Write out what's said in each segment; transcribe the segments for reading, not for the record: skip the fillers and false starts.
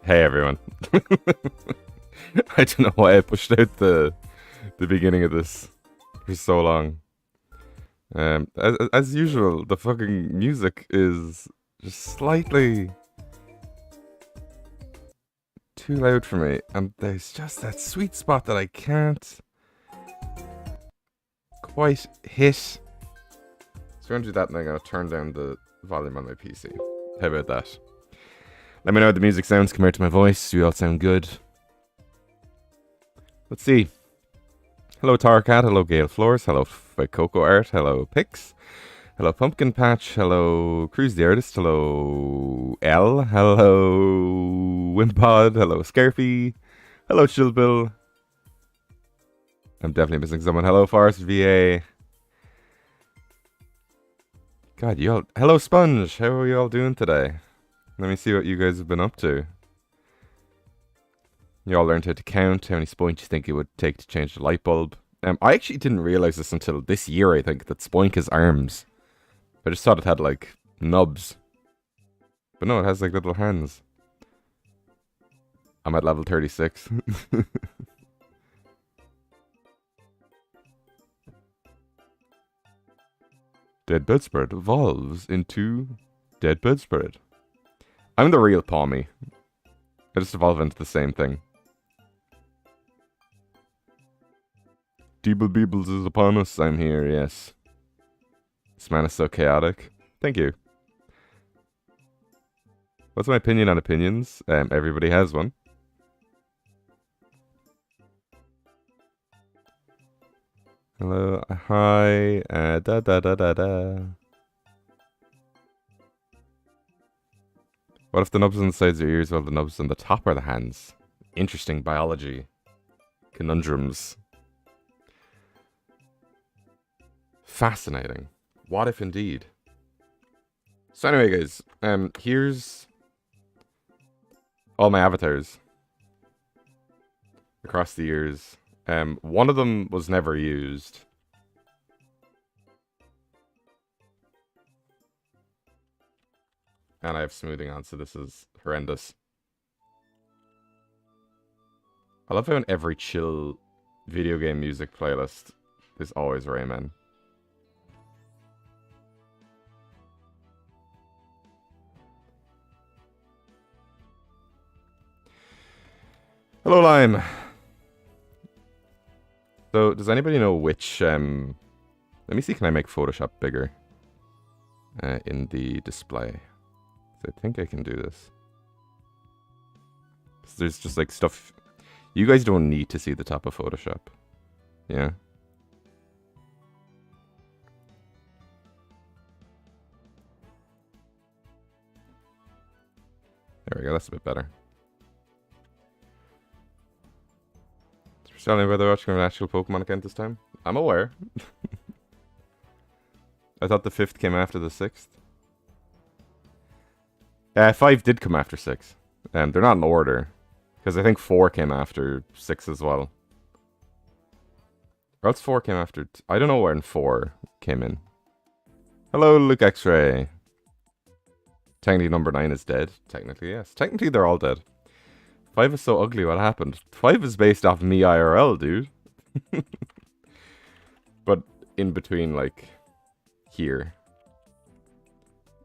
Hey everyone. I don't know why I pushed out the beginning of this for so long. As usual, the fucking music is just slightly too loud for me, and there's just that sweet spot that I can't quite hit. So I'm gonna do that, and I'm gonna turn down the volume on my PC. How about that? Let me know how the music sounds compared to my voice. Do you all sound good? Let's see. Hello Tarkat, hello Gale Floors, hello Coco Art, hello Pix, hello Pumpkin Patch, hello Cruise the Artist, hello L, hello Wimpod, hello Scarfy, hello Chillbill. I'm definitely missing someone. Hello Forest VA. God, you all. Hello Sponge, how are you all doing today? Let me see what you guys have been up to. You all learned how to count, how many spoints you think it would take to change the light bulb. I actually didn't realize this until this year, I think, that Spoink has arms. I just thought it had, like, nubs. But no, it has, like, little hands. I'm at level 36. DeadBedSpread evolves into DeadBedSpread. I'm the real Palmy. I just evolve into the same thing. Deeble Beebles is upon us. I'm here, yes. This man is so chaotic. Thank you. What's my opinion on opinions? Everybody has one. Hello, hi, da da da da da. What if the nubs on the sides of your ears while the nubs on the top are the hands? Interesting biology. Conundrums. Fascinating. What if indeed? So anyway, guys, here's all my avatars across the years. One of them was never used. And I have smoothing on, so this is horrendous. I love how in every chill video game music playlist, there's always Rayman. Hello, Lime. So, does anybody know which, let me see, can I make Photoshop bigger in the display? So I think I can do this. So there's just, like, stuff... You guys don't need to see the top of Photoshop. Yeah? There we go, that's a bit better. Telling me whether we're watching an actual Pokemon account this time? I'm aware. I thought the 5th came after the 6th. 5 did come after 6. They're not in order. Because I think 4 came after 6 as well. Or else 4 came after... I don't know when 4 came in. Hello, Luke X-Ray. Technically number 9 is dead. Technically, yes. Technically they're all dead. 5 is so ugly, what happened? 5 is based off me IRL, dude. But in between, like, here.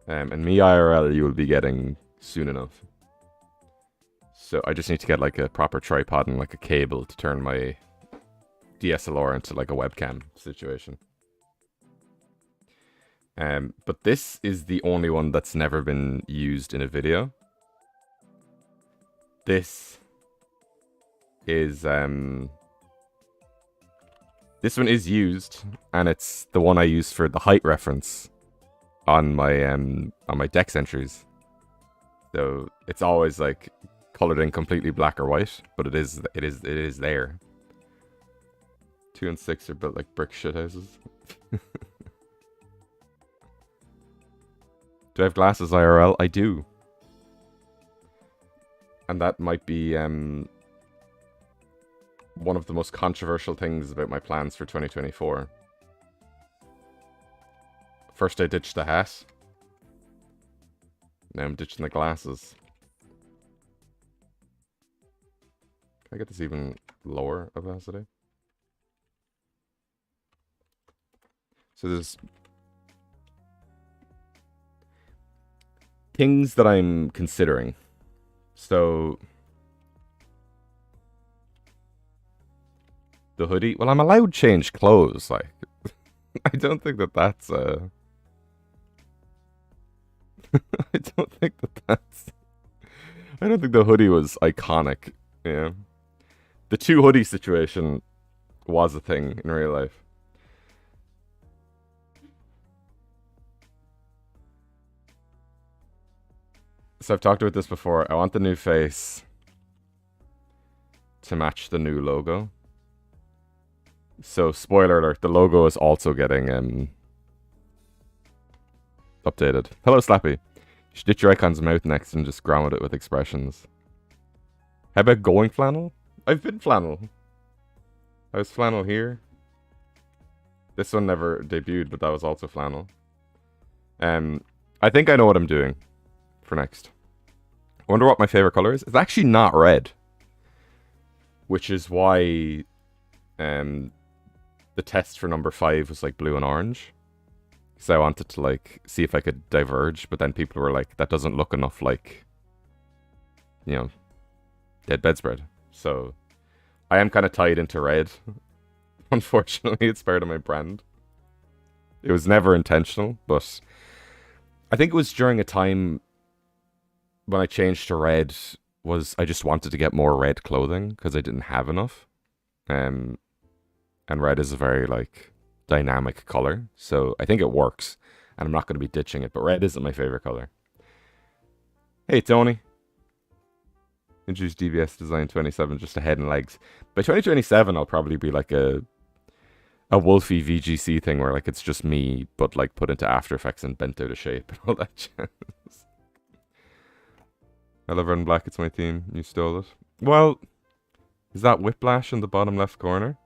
And me IRL you will be getting soon enough. So I just need to get, like, a proper tripod and, like, a cable to turn my DSLR into, like, a webcam situation. But this is the only one that's never been used in a video. This is, this one is used, and it's the one I use for the height reference on my Dex entries. So it's always, like, colored in completely black or white, but it is there. 2 and 6 are built like brick shithouses. Do I have glasses IRL? I do. And that might be one of the most controversial things about my plans for 2024. First I ditched the hat. Now I'm ditching the glasses. I get this even lower opacity? So there's things that I'm considering. So the hoodie. Well, I'm allowed to change clothes. Like, I don't think that that's. I don't think that that's. I don't think the hoodie was iconic. Yeah, the two hoodie situation was a thing in real life. So I've talked about this before. I want the new face to match the new logo. So, spoiler alert, the logo is also getting updated. Hello, Slappy. You should ditch your icon's mouth next and just ground it with expressions. How about going flannel? I've been flannel. I was flannel here. This one never debuted, but that was also flannel. I think I know what I'm doing for next. I wonder what my favorite color is. It's actually not red. Which is why the test for number 5 was like blue and orange. Because I wanted to like see if I could diverge, but then people were like, that doesn't look enough like, you know, DeadBedSpread. So I am kind of tied into red. Unfortunately, it's part of my brand. It was never intentional, but I think it was during a time when I changed to red was I just wanted to get more red clothing because I didn't have enough. And red is a very like dynamic color, so I think it works, and I'm not going to be ditching it. But red isn't my favorite color. Hey Tony, introduce DBS Design 27 just a head and legs. By 2027, I'll probably be like a Wolfie VGC thing where like it's just me, but like put into After Effects and bent out of shape and all that jazz. I love red and black. It's my theme. You stole it. Well, is that Whiplash in the bottom left corner?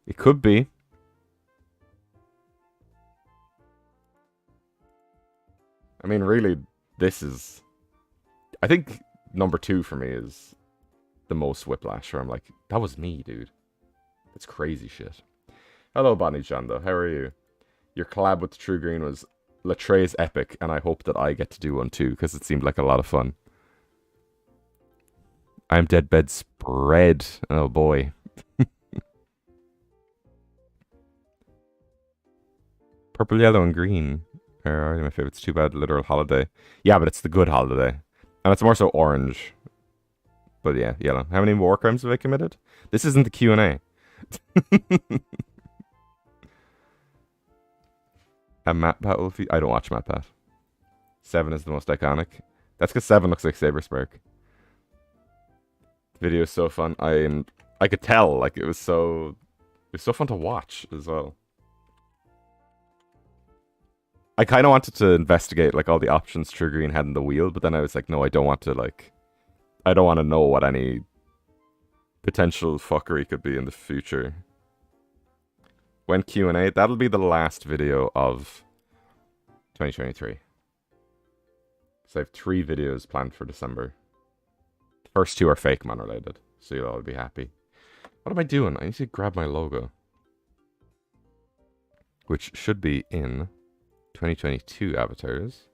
It could be. I mean, really, this is... I think number 2 for me is the most Whiplash, where I'm like, that was me, dude. That's crazy shit. Hello, Bonnie Jondo. How are you? Your collab with True Green was Latrey's epic, and I hope that I get to do one too, because it seemed like a lot of fun. I'm DeadBedSpread. Oh boy. Purple, yellow, and green are my favorites. Too bad, literal holiday. Yeah, but it's the good holiday. And it's more so orange. But yeah, yellow. How many war crimes have I committed? This isn't the Q&A. A MatPat Wolfie? I don't watch MatPat. 7 is the most iconic. That's because 7 looks like Saberspark. The video is so fun. I could tell, like it was so fun to watch as well. I kind of wanted to investigate like all the options True Green had in the wheel, but then I was like, no, I don't want to know what any potential fuckery could be in the future. When Q&A, that'll be the last video of 2023. So I have 3 videos planned for December. The first 2 are fake man related, so you'll all be happy. What am I doing? I need to grab my logo. Which should be in 2022 avatars.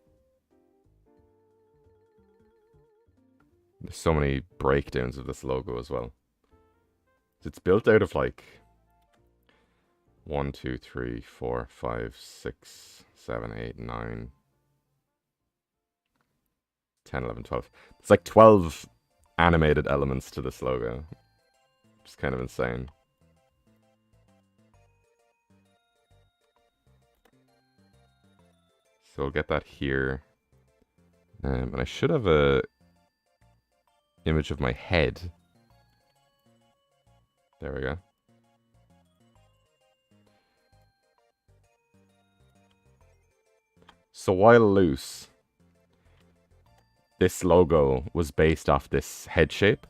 There's so many breakdowns of this logo as well. It's built out of like 1, 2, 3, 4, 5, 6, 7, 8, 9, 10, 11, 12. It's like 12 animated elements to this logo. It's kind of insane. So we'll get that here. And I should have a image of my head. There we go. So while loose, this logo was based off this head shape.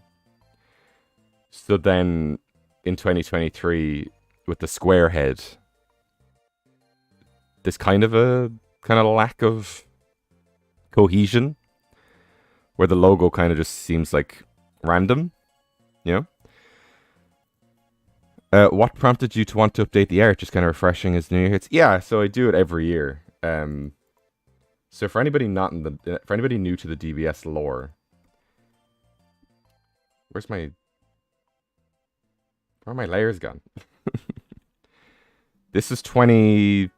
So then in 2023, with the square head, there's kind of lack of cohesion, where the logo kind of just seems like random. You know? What prompted you to want to update the art? Just kind of refreshing as New Year hits. Yeah, so I do it every year. So for anybody for anybody new to the DBS lore, where are my layers gone? This is 20.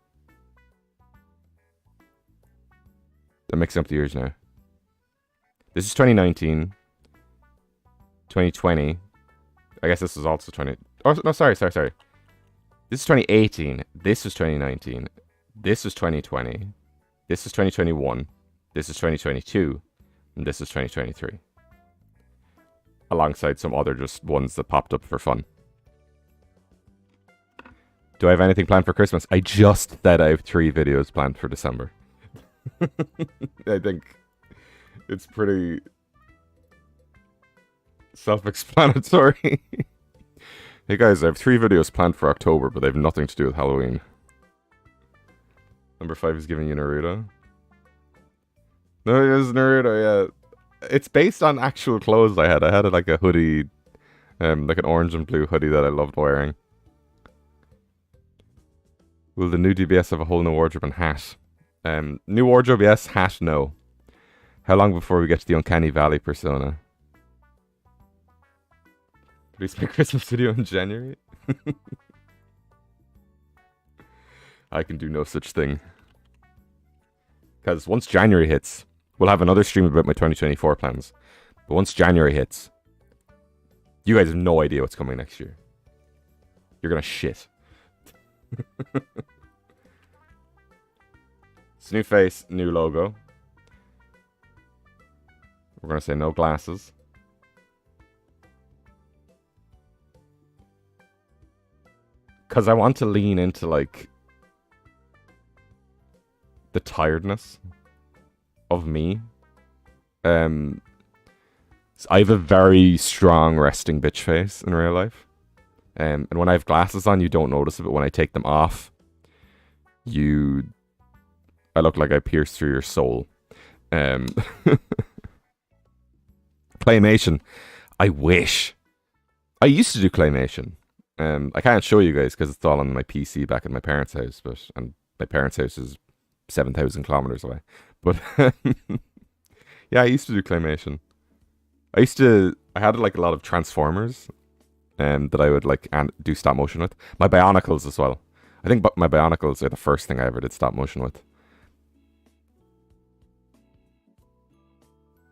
I'm mixing up the years now. This is 2019, 2020. I guess this is also 20. Oh, no, sorry. This is 2018. This was 2019. This was 2020. This is 2021. This is 2022. And this is 2023. Alongside some other just ones that popped up for fun. Do I have anything planned for Christmas? I just said I have 3 videos planned for December. I think it's pretty self-explanatory. Hey guys, I have 3 videos planned for October, but they have nothing to do with Halloween. Number 5 is giving you Naruto. No, it is Naruto, yeah. It's based on actual clothes I had. I had like a hoodie, like an orange and blue hoodie that I loved wearing. Will the new DBS have a whole new wardrobe and hat? New wardrobe, yes. Hat, no. How long before we get to the Uncanny Valley persona? Release my Christmas video in January? I can do no such thing. Because once January hits, we'll have another stream about my 2024 plans. But once January hits, you guys have no idea what's coming next year. You're gonna shit. It's new face, new logo. We're gonna say no glasses. Because I want to lean into, like, the tiredness of me. So I have a very strong resting bitch face in real life. And when I have glasses on, you don't notice it, but when I take them off, I look like I pierced through your soul. Claymation. I wish. I used to do claymation. I can't show you guys because it's all on my PC back at my parents' house, and my parents' house is 7,000 kilometers away. But yeah, I used to do claymation. I had like a lot of Transformers, that I would like do stop motion with. My Bionicles as well. I think my Bionicles are the first thing I ever did stop motion with.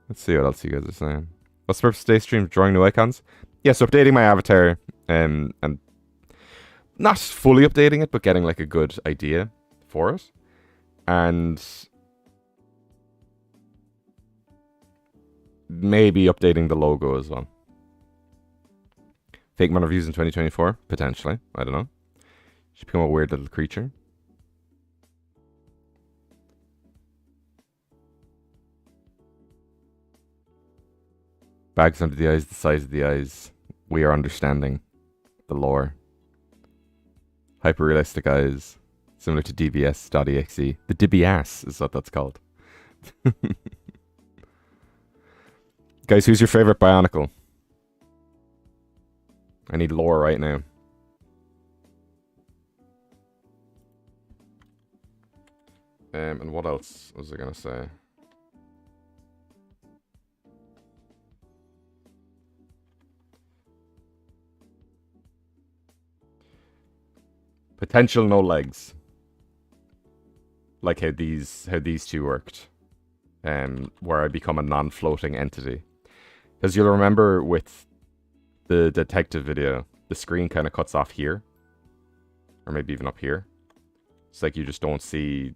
Let's see what else you guys are saying. What's the purpose of today's stream? Drawing new icons? Yeah, so updating my avatar, and not fully updating it, but getting like a good idea for it. And maybe updating the logo as well. Fake man reviews in 2024? Potentially. I don't know. Should become a weird little creature. Bags under the eyes, the size of the eyes. We are understanding the lore. Hyper-realistic eyes. Similar to DBS.exe. The DBS is what that's called. Guys, who's your favorite Bionicle? I need lore right now. And what else was I gonna say? Potential no legs. Like how these two worked. Where I become a non-floating entity. Because you'll remember with the detective video, the screen kind of cuts off here. Or maybe even up here. It's like you just don't see...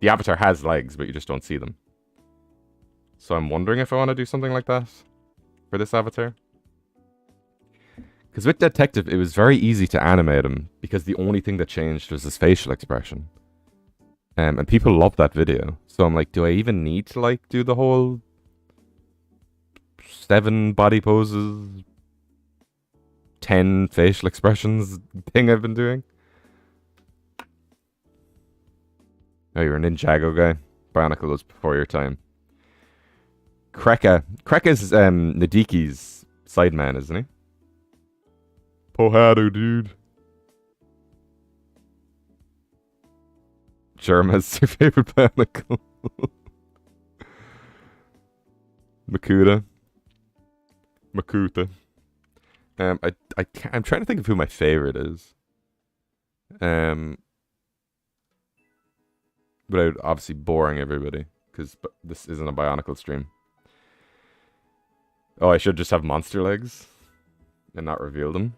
The avatar has legs, but you just don't see them. So I'm wondering if I want to do something like that for this avatar. Because with Detective, it was very easy to animate him because the only thing that changed was his facial expression. And people loved that video. So I'm like, do I even need to like do the whole 7 body poses, 10 facial expressions thing I've been doing? Oh, you're a Ninjago guy. Bionicle was before your time. Kreka. Kreka's Nadiki's Sideman, isn't he? Pohado, dude. Jerma's your favorite barnacle. Makuta. I'm trying to think of who my favorite is. Without obviously boring everybody, because this isn't a Bionicle stream. Oh, I should just have monster legs and not reveal them.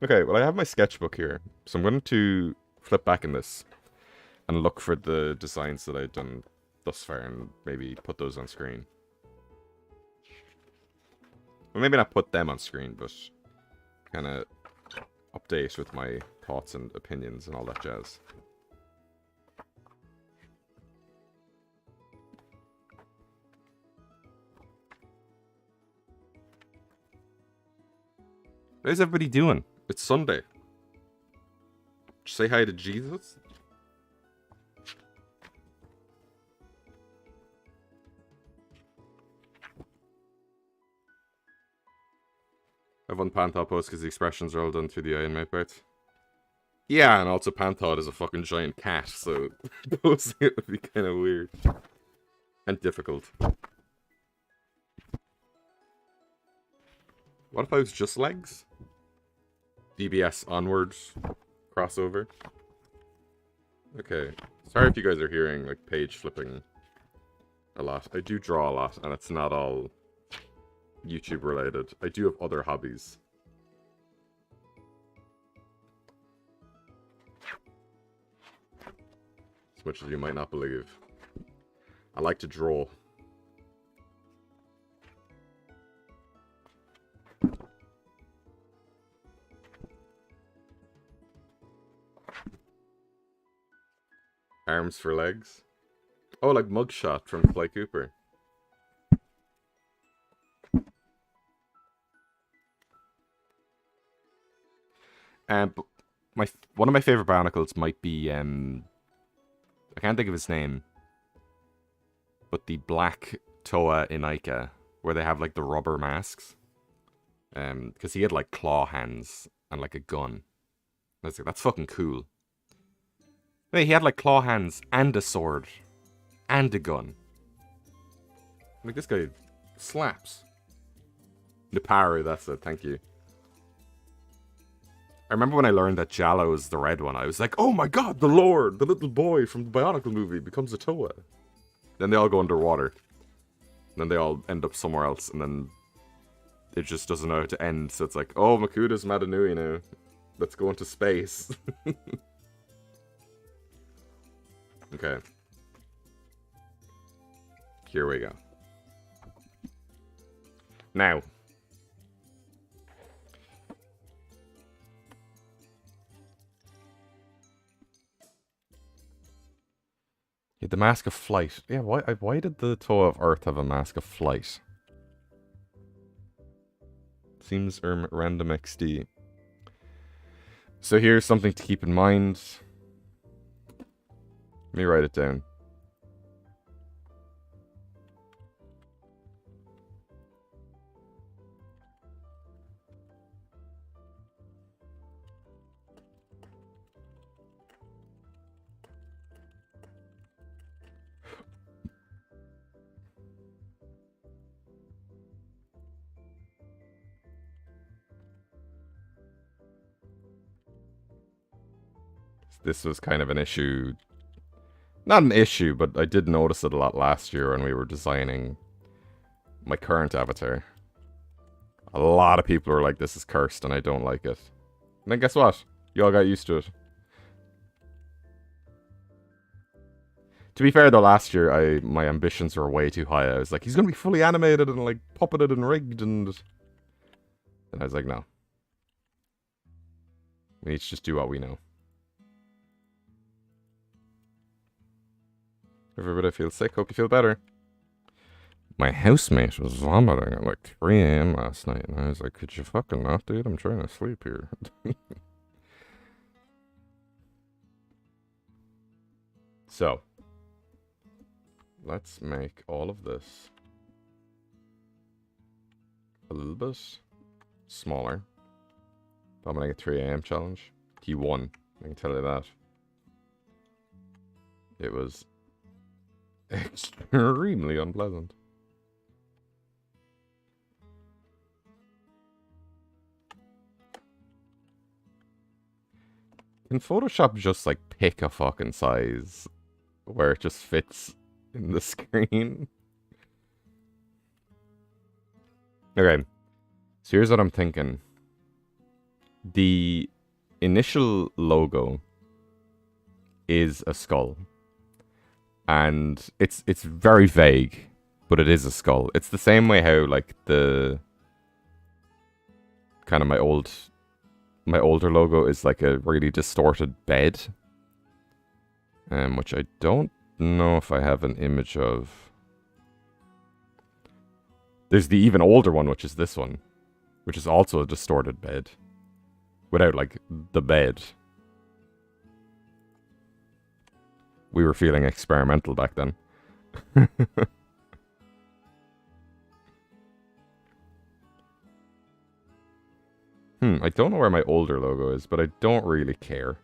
Okay, well I have my sketchbook here, so I'm going to flip back in this and look for the designs that I've done thus far and maybe put those on screen. Well, maybe not put them on screen, but kind of update with my thoughts and opinions and all that jazz. How's everybody doing? It's Sunday. Say hi to Jesus. I have one Panthod post because the expressions are all done through the eye and mouth parts. Yeah, and also Panthod is a fucking giant cat, so posting it would be kind of weird. And difficult. What if I was just legs? DBS onwards crossover. Okay. Sorry if you guys are hearing like page flipping a lot. I do draw a lot, and it's not all YouTube related. I do have other hobbies. As much as you might not believe. I like to draw. Arms for legs. Oh, like Mugshot from Fly Cooper. One of my favorite Bionicles might be I can't think of his name, but the black Toa Inaika, where they have like the rubber masks. Because he had like claw hands and like a gun. That's fucking cool. Wait, he had like claw hands and a sword and a gun. Like this guy slaps. Niparu, that's it. Thank you. I remember when I learned that Jallo is the red one, I was like, oh my god, the Lord, the little boy from the Bionicle movie becomes a Toa. Then they all go underwater. And then they all end up somewhere else, and then it just doesn't know how to end, so it's like, oh, Makuta's Madanui now. Let's go into space. Okay. Here we go. Now. Yeah, the Mask of Flight. Yeah, why did the Toa of Earth have a Mask of Flight? Seems random XD. So here's something to keep in mind. Let me write it down. This was kind of an issue. Not an issue, but I did notice it a lot last year when we were designing my current avatar. A lot of people were like, this is cursed and I don't like it. And then guess what? You all got used to it. To be fair though, last year my ambitions were way too high. I was like, he's gonna be fully animated and like puppeted and rigged, and I was like, no. We need to just do what we know. Everybody feels sick. Hope you feel better. My housemate was vomiting at like 3 a.m. last night, and I was like, could you fucking not, dude? I'm trying to sleep here. So, let's make all of this a little bit smaller. But I'm gonna get 3 AM challenge. He won. I can tell you that. It was extremely unpleasant. Can Photoshop just like pick a fucking size where it just fits in the screen? Okay, so here's what I'm thinking. The initial logo is a skull. And it's very vague, but it is a skull. It's the same way how like the kind of my older logo is like a really distorted bed. Which I don't know if I have an image of. There's the even older one, which is this one, which is also a distorted bed. Without, like, the bed. We were feeling experimental back then. I don't know where my older logo is, but I don't really care.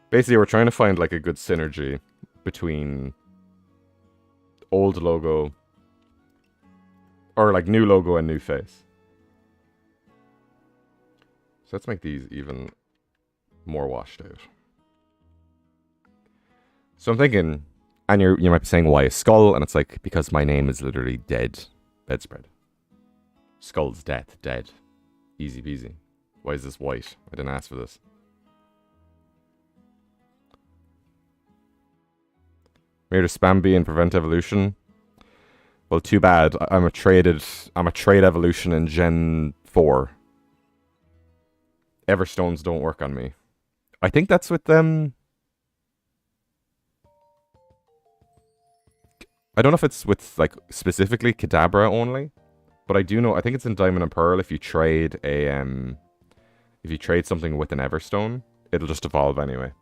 Basically, we're trying to find, like, a good synergy between old logo, or, like, new logo and new face. So let's make these even more washed out. So I'm thinking, and you might be saying, why a skull? And it's like, because my name is literally DeadBedSpread. Skull's death, dead. Easy peasy. Why is this white? I didn't ask for this. Made a spam bee and prevent evolution. Well, too bad. I'm a trade evolution in Gen 4. Everstones don't work on me. I think that's with them. I don't know if it's with, like, specifically Kadabra only, but I do know, I think it's in Diamond and Pearl. If you trade something with an Everstone, it'll just evolve anyway.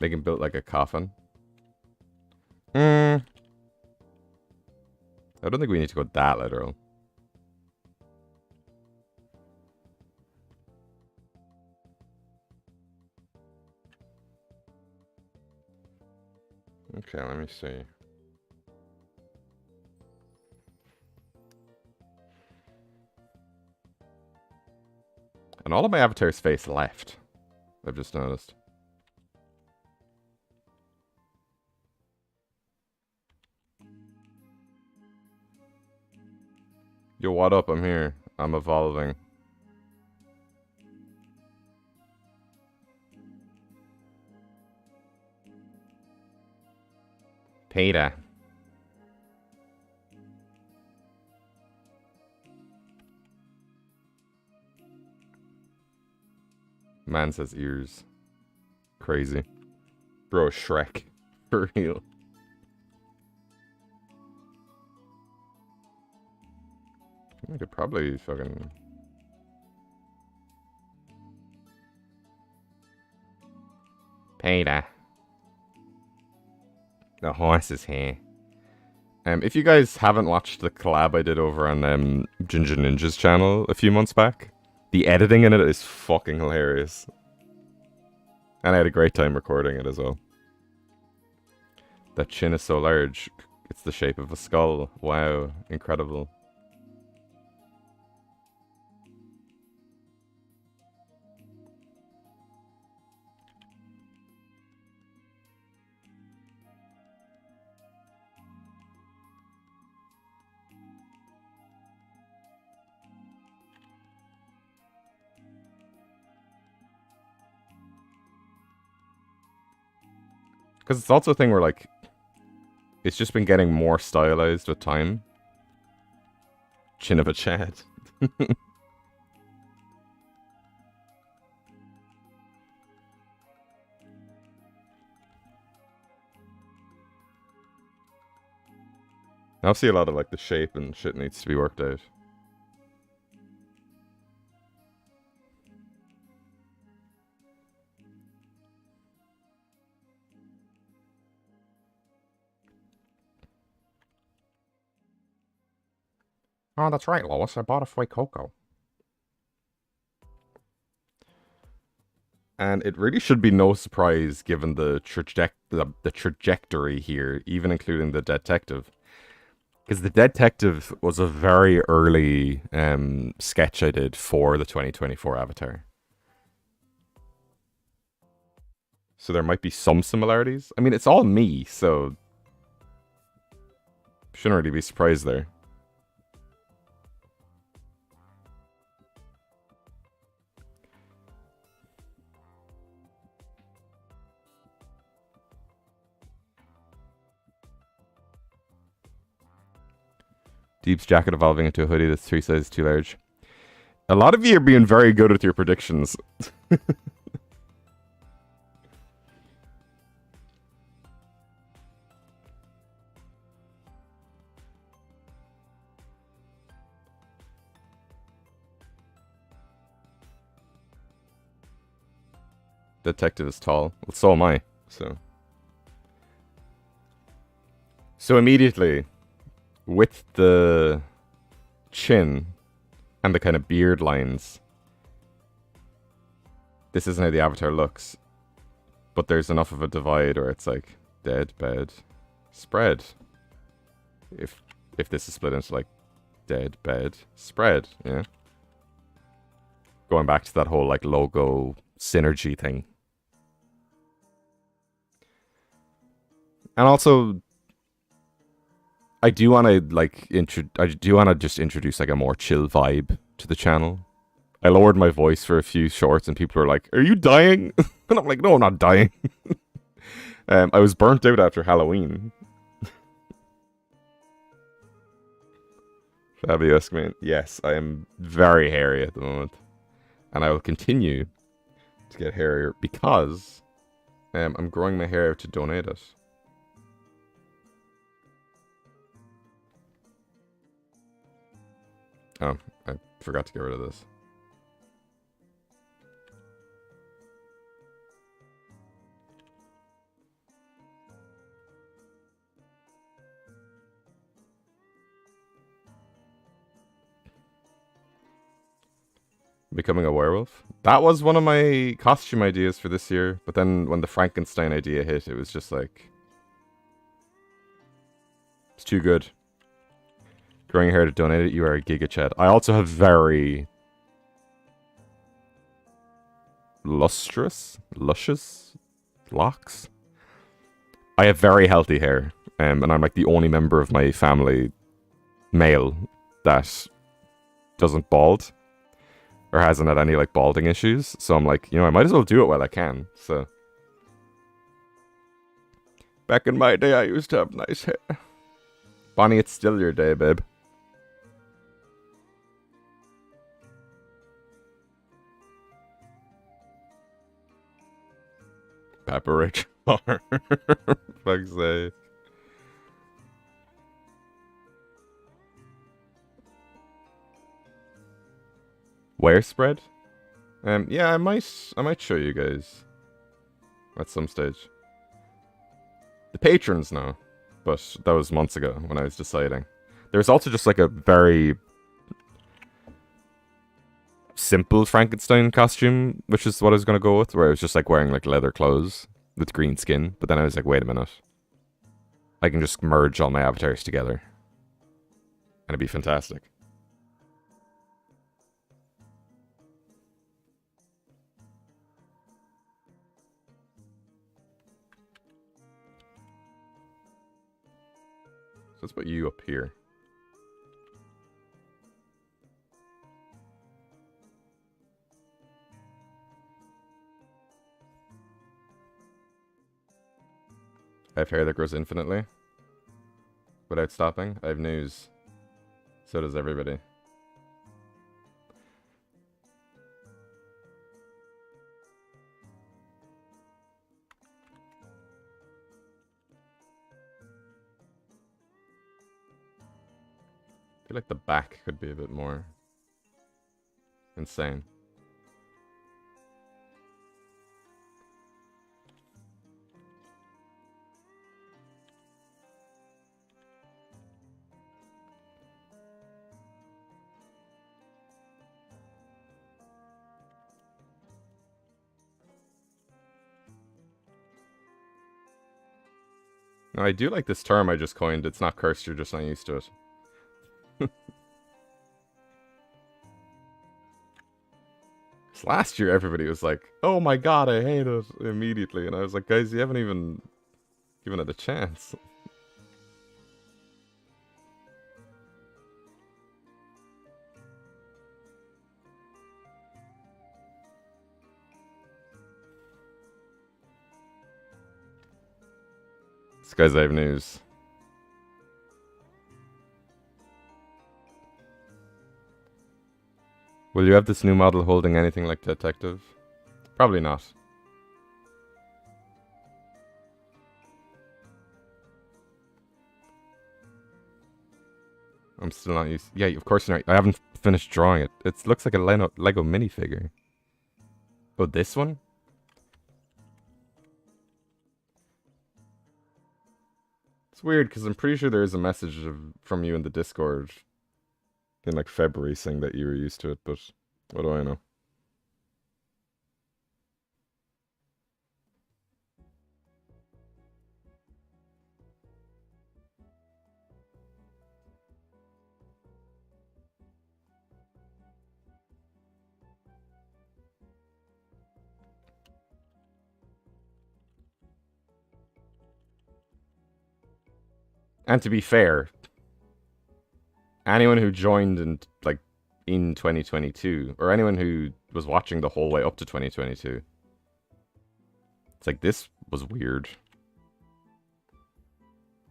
They can build like a coffin. I don't think we need to go that literal. Okay, let me see. And all of my avatar's face left. I've just noticed. Yo, what up? I'm here. I'm evolving. Peter. Man says ears. Crazy. Bro, Shrek. For real. I could probably fucking... Peter. The horse is here. If you guys haven't watched the collab I did over on Ginger Ninja's channel a few months back, the editing in it is fucking hilarious. And I had a great time recording it as well. That chin is so large, it's the shape of a skull. Wow, incredible. Because it's also a thing where, like, it's just been getting more stylized with time. Chin of a Chad. I see a lot of, like, the shape and shit needs to be worked out. Oh, that's right, Lois. I bought a Foy Coco. And it really should be no surprise given the trajectory here, even including the detective. Because the detective was a very early sketch I did for the 2024 Avatar. So there might be some similarities. I mean, it's all me, so shouldn't really be surprised there. Deep's jacket evolving into a hoodie that's 3 sizes too large. A lot of you are being very good with your predictions. Detective is tall. Well, so am I. So immediately, with the chin and the kind of beard lines, this isn't how the avatar looks. But there's enough of a divide where it's like dead, bed, spread. If this is split into like dead, bed, spread, yeah. Going back to that whole like logo synergy thing. And also, I do want to like just introduce like a more chill vibe to the channel. I lowered my voice for a few shorts, and people were like, "Are you dying?" And I'm like, "No, I'm not dying." I was burnt out after Halloween. Fabulous, man. Yes, I am very hairy at the moment, and I will continue to get hairier because I'm growing my hair out to donate it. Oh, I forgot to get rid of this. Becoming a werewolf? That was one of my costume ideas for this year, but then when the Frankenstein idea hit, it was just like... It's too good. Growing hair to donate it, you are a Giga Chad. I also have very... luscious locks. I have very healthy hair, and I'm like the only member of my family, male, that doesn't bald. Or hasn't had any, like, balding issues. So I'm like, I might as well do it while I can. So. Back in my day, I used to have nice hair. Bonnie, it's still your day, babe. Papa Rich. Fuck's sake. Where spread? Yeah, I might show you guys at some stage. The patrons know, but that was months ago when I was deciding. There's also just like a very simple Frankenstein costume, which is what I was gonna go with, where I was just like wearing like leather clothes with green skin. But then I was like, wait a minute, I can just merge all my avatars together, and it'd be fantastic. So let's put you up here. I have hair that grows infinitely without stopping. I have news. So does everybody. I feel like the back could be a bit more insane. I do like this term I just coined. It's not cursed, you're just not used to it. Last year, everybody was like, oh my god, I hate it immediately. And I was like, guys, you haven't even given it a chance. This guy's I have news. Will you have this new model holding anything like Detective? Probably not. I'm still not used. Yeah, of course you're not. I haven't finished drawing it. It looks like a Lego minifigure. Oh, this one? It's weird because I'm pretty sure there is a message from you in the Discord in like February saying that you were used to it, but what do I know? And to be fair, anyone who joined in 2022, or anyone who was watching the whole way up to 2022, it's like, this was weird.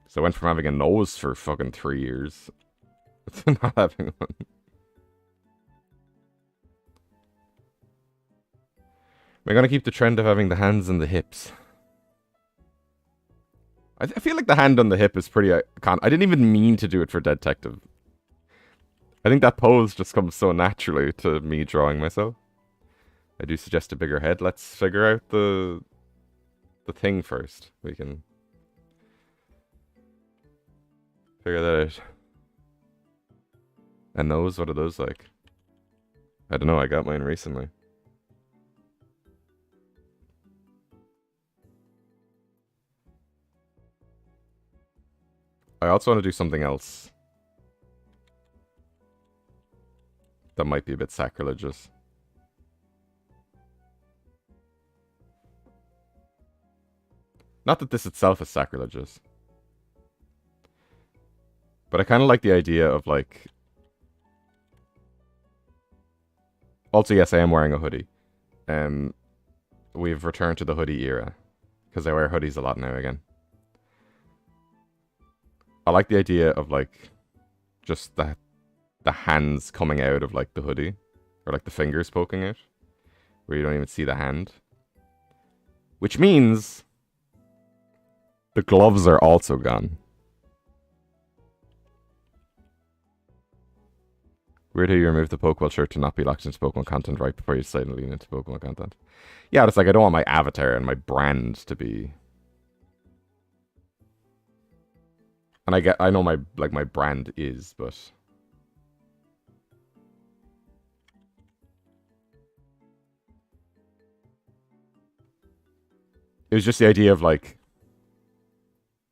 So I went from having a nose for fucking 3 years to not having one. We're gonna keep the trend of having the hands and the hips. I feel like the hand on the hip is pretty iconic. I didn't even mean to do it for Detective. I think that pose just comes so naturally to me drawing myself. I do suggest a bigger head. Let's figure out the thing first. We can figure that out. A nose? What are those like? I don't know. I got mine recently. I also want to do something else that might be a bit sacrilegious. Not that this itself is sacrilegious. But I kind of like the idea of like... Also, yes, I am wearing a hoodie. We've returned to the hoodie era. Because I wear hoodies a lot now again. I like the idea of like... just the hands coming out of like the hoodie. Or like the fingers poking out. Where you don't even see the hand. Which means... the gloves are also gone. Weird how you remove the Pokeball shirt to not be locked into Pokemon content right before you decide to lean into Pokemon content. Yeah, it's like I don't want my avatar and my brand to be... And I know my brand is, but... It was just the idea of like...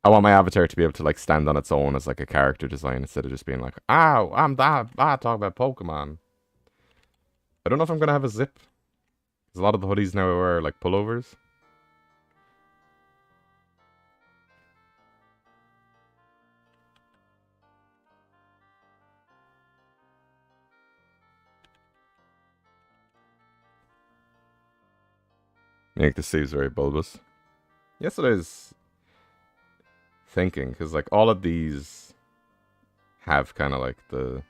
I want my avatar to be able to like stand on its own as like a character design instead of just being like, oh, I'm that, I talk about Pokemon. I don't know if I'm going to have a zip. Because a lot of the hoodies now are like pullovers. Make the sleeves very bulbous. Yes, it is. Thinking, because like all of these have kind of like the...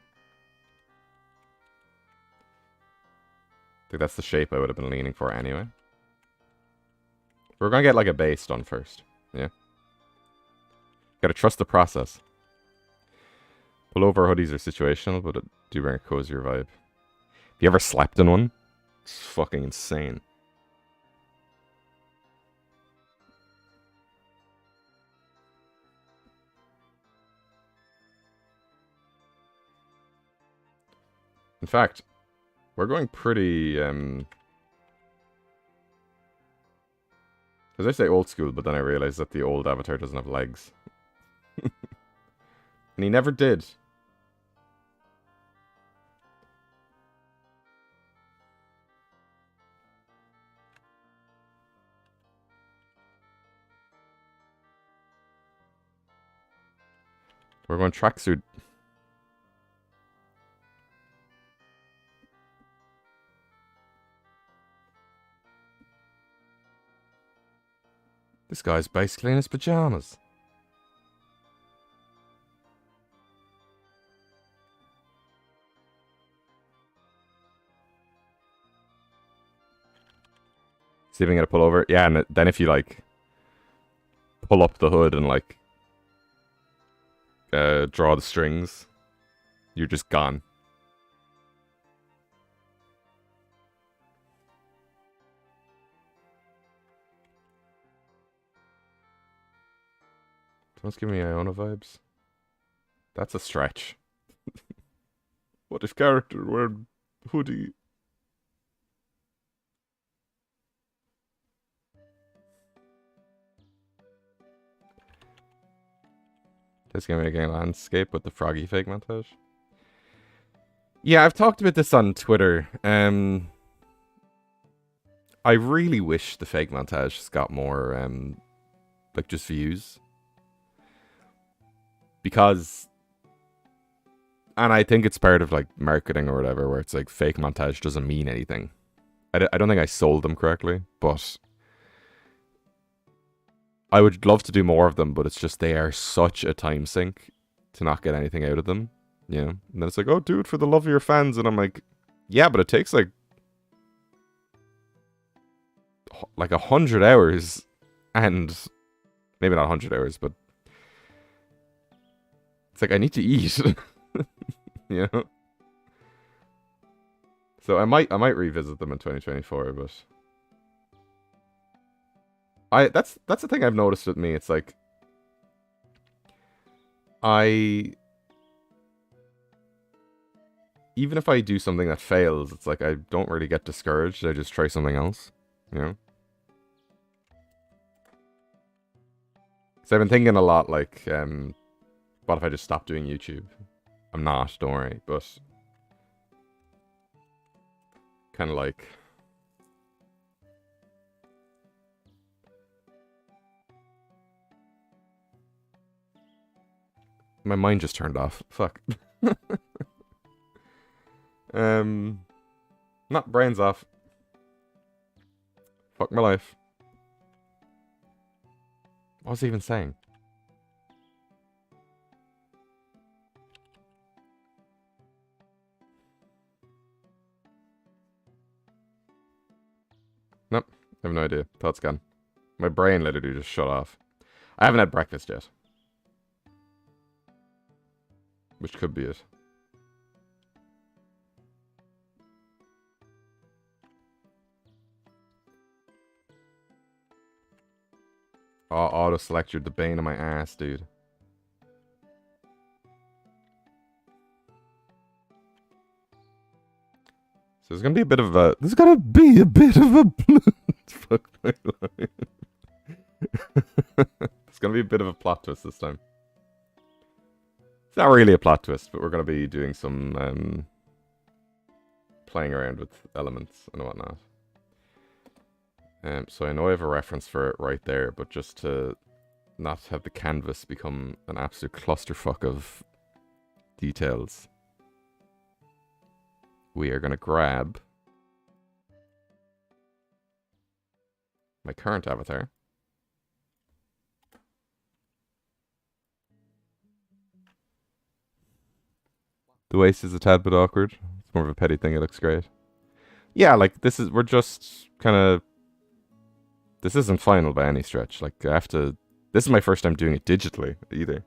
I think that's the shape I would have been leaning for anyway. We're gonna get like a base done first. Yeah. Gotta trust the process. Pullover hoodies are situational, but do bring a cozier vibe. Have you ever slept in one? It's fucking insane. In fact, we're going pretty Because I say old school, but then I realize that the old Avatar doesn't have legs. And he never did. We're going tracksuit. This guy's basically in his pajamas. See if I can get a pull over. Yeah, and then if you like pull up the hood and like draw the strings, you're just gone. Someone's giving me Iona vibes. That's a stretch. What if character wearing hoodie? This gonna make a landscape with the froggy fake montage. Yeah, I've talked about this on Twitter. I really wish the fake montage has got more like just views. Because, and I think it's part of like marketing or whatever, where it's like fake montage doesn't mean anything. I don't think I sold them correctly, but I would love to do more of them, but it's just they are such a time sink to not get anything out of them, you know? And then it's like, oh, do it for the love of your fans. And I'm like, yeah, but it takes like 100 hours, and maybe not 100 hours, but it's like I need to eat, you know. So I might revisit them in 2024, but that's the thing I've noticed with me. It's like even if I do something that fails, it's like I don't really get discouraged. I just try something else, you know. So I've been thinking a lot, like, what if I just stop doing YouTube? I'm not, don't worry, but kind of like my mind just turned off. Fuck. Not brains off. Fuck my life. What was he even saying? Nope. I have no idea. Thought's gone. My brain literally just shut off. I haven't had breakfast yet. Which could be it. Oh, auto-select your the bane of my ass, dude. So there's gonna be a bit of a... There's gonna be a bit of a... Fuck my life. There's gonna be a bit of a plot twist this time. It's not really a plot twist, but we're gonna be doing some playing around with elements and whatnot. So I know I have a reference for it right there, but just to not have the canvas become an absolute clusterfuck of details, we are gonna grab my current avatar. The waist is a tad bit awkward. It's more of a petty thing. It looks great. Yeah, like this is, we're just kind of, this isn't final by any stretch. Like I have to, this is my first time doing it digitally either.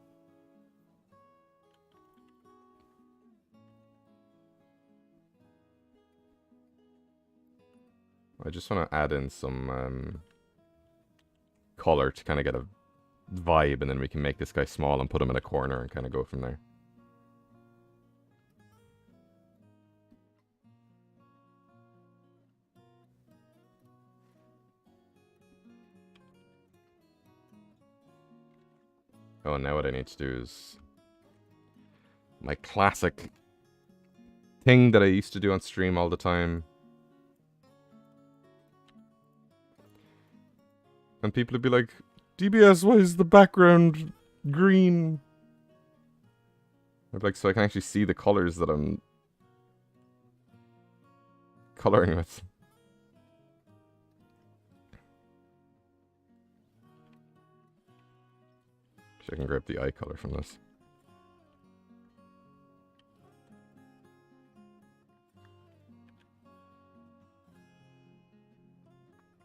I just want to add in some color to kind of get a vibe, and then we can make this guy small and put him in a corner and kind of go from there. Oh, now what I need to do is my classic thing that I used to do on stream all the time. And people would be like, DBS, why is the background green? I'd be like, so I can actually see the colors that I'm coloring with. I can grab the eye color from this.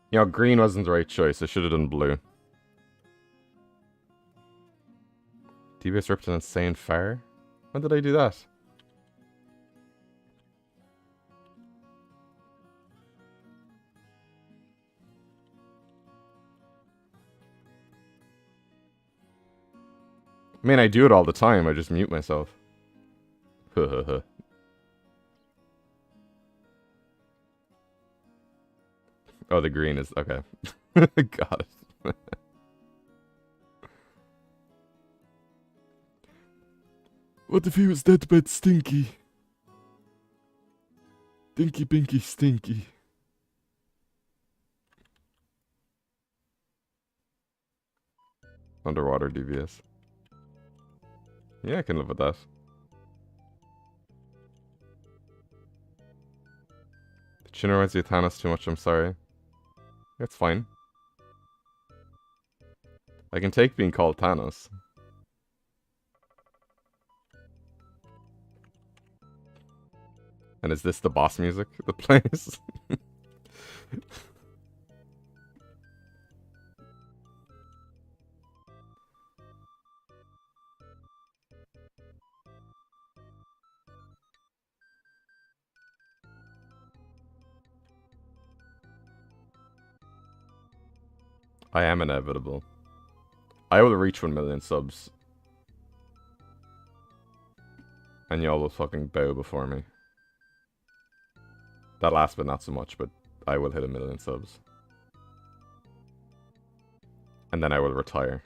You know, green wasn't the right choice. I should have done blue. DBS ripped an insane fire? When did I do that? I mean, I do it all the time. I just mute myself. Oh, the green is... Okay. Got it. What if he was DeadBed Stinky? Dinky Binky Stinky. Underwater DBS. Yeah, I can live with that. The chin reminds you of Thanos too much, I'm sorry. That's fine. I can take being called Thanos. And is this the boss music that plays? I am inevitable. I will reach 1 million subs. And y'all will fucking bow before me. That last bit not so much, but I will hit 1 million subs. And then I will retire.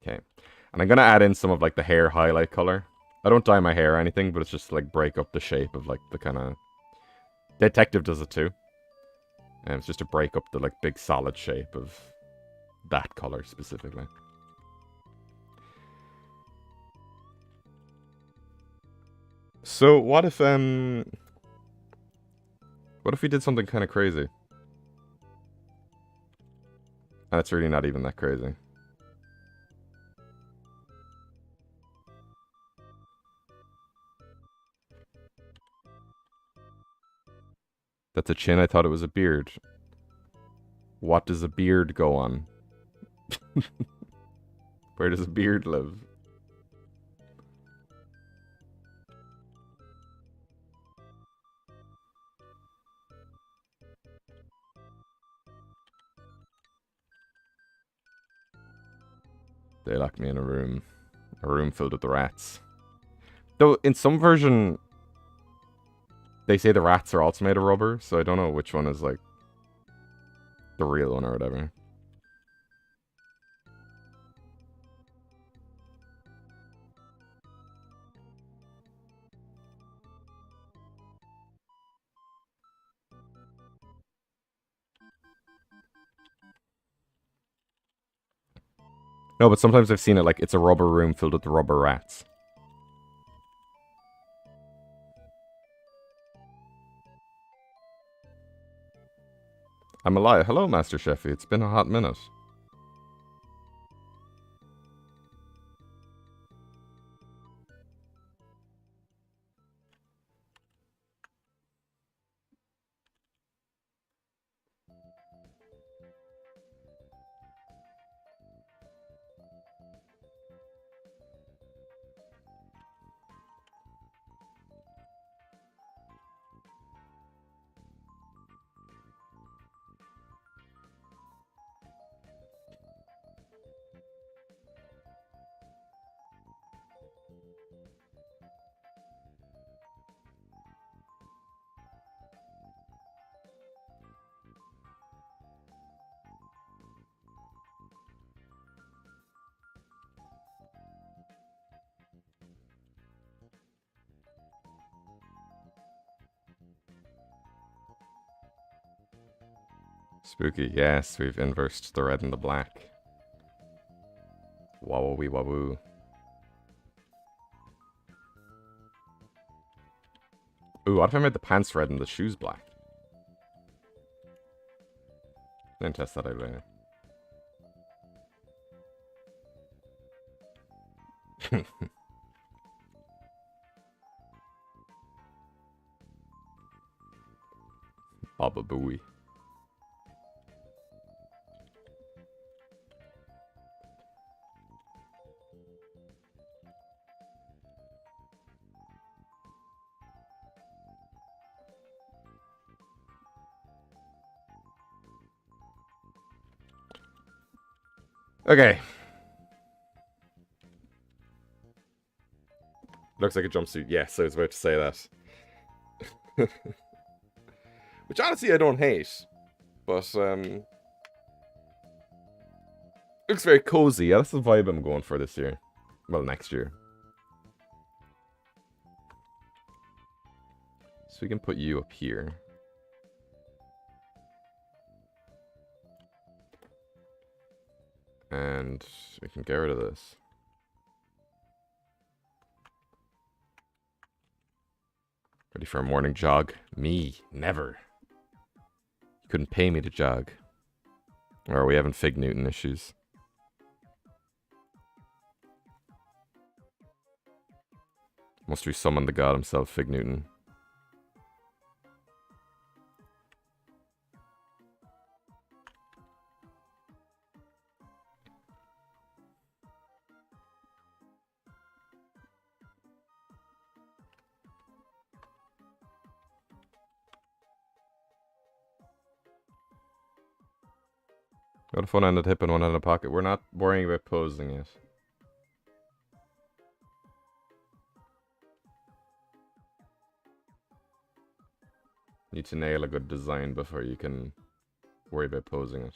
Okay. And I'm gonna add in some of like the hair highlight color. I don't dye my hair or anything, but it's just to like break up the shape of like the kind of... Detective does it too. And it's just to break up the like big solid shape of that color specifically. So what if we did something kind of crazy? And it's really not even that crazy. That's a chin, I thought it was a beard. What does a beard go on? Where does a beard live? They locked me in a room filled with the rats. Though, in some version, they say the rats are also made of rubber, so I don't know which one is, like, the real one or whatever. No, but sometimes I've seen it like it's a rubber room filled with rubber rats. I'm alive. Hello, Master Sheffy. It's been a hot minute. Spooky, yes, we've inversed the red and the black. Wawoo wawoo. Ooh, what if I made the pants red and the shoes black? Then test that out later. Baba Booey. Okay. Looks like a jumpsuit. Yes, I was about to say that. Which honestly I don't hate. But looks very cozy. Yeah, that's the vibe I'm going for this year. Well, next year. So we can put you up here. And we can get rid of this. Ready for a morning jog? Me, never. You couldn't pay me to jog. Or are we having Fig Newton issues? Must we summon the god himself, Fig Newton? Got a one-handed hip and one-handed pocket. We're not worrying about posing yet. Need to nail a good design before you can worry about posing it.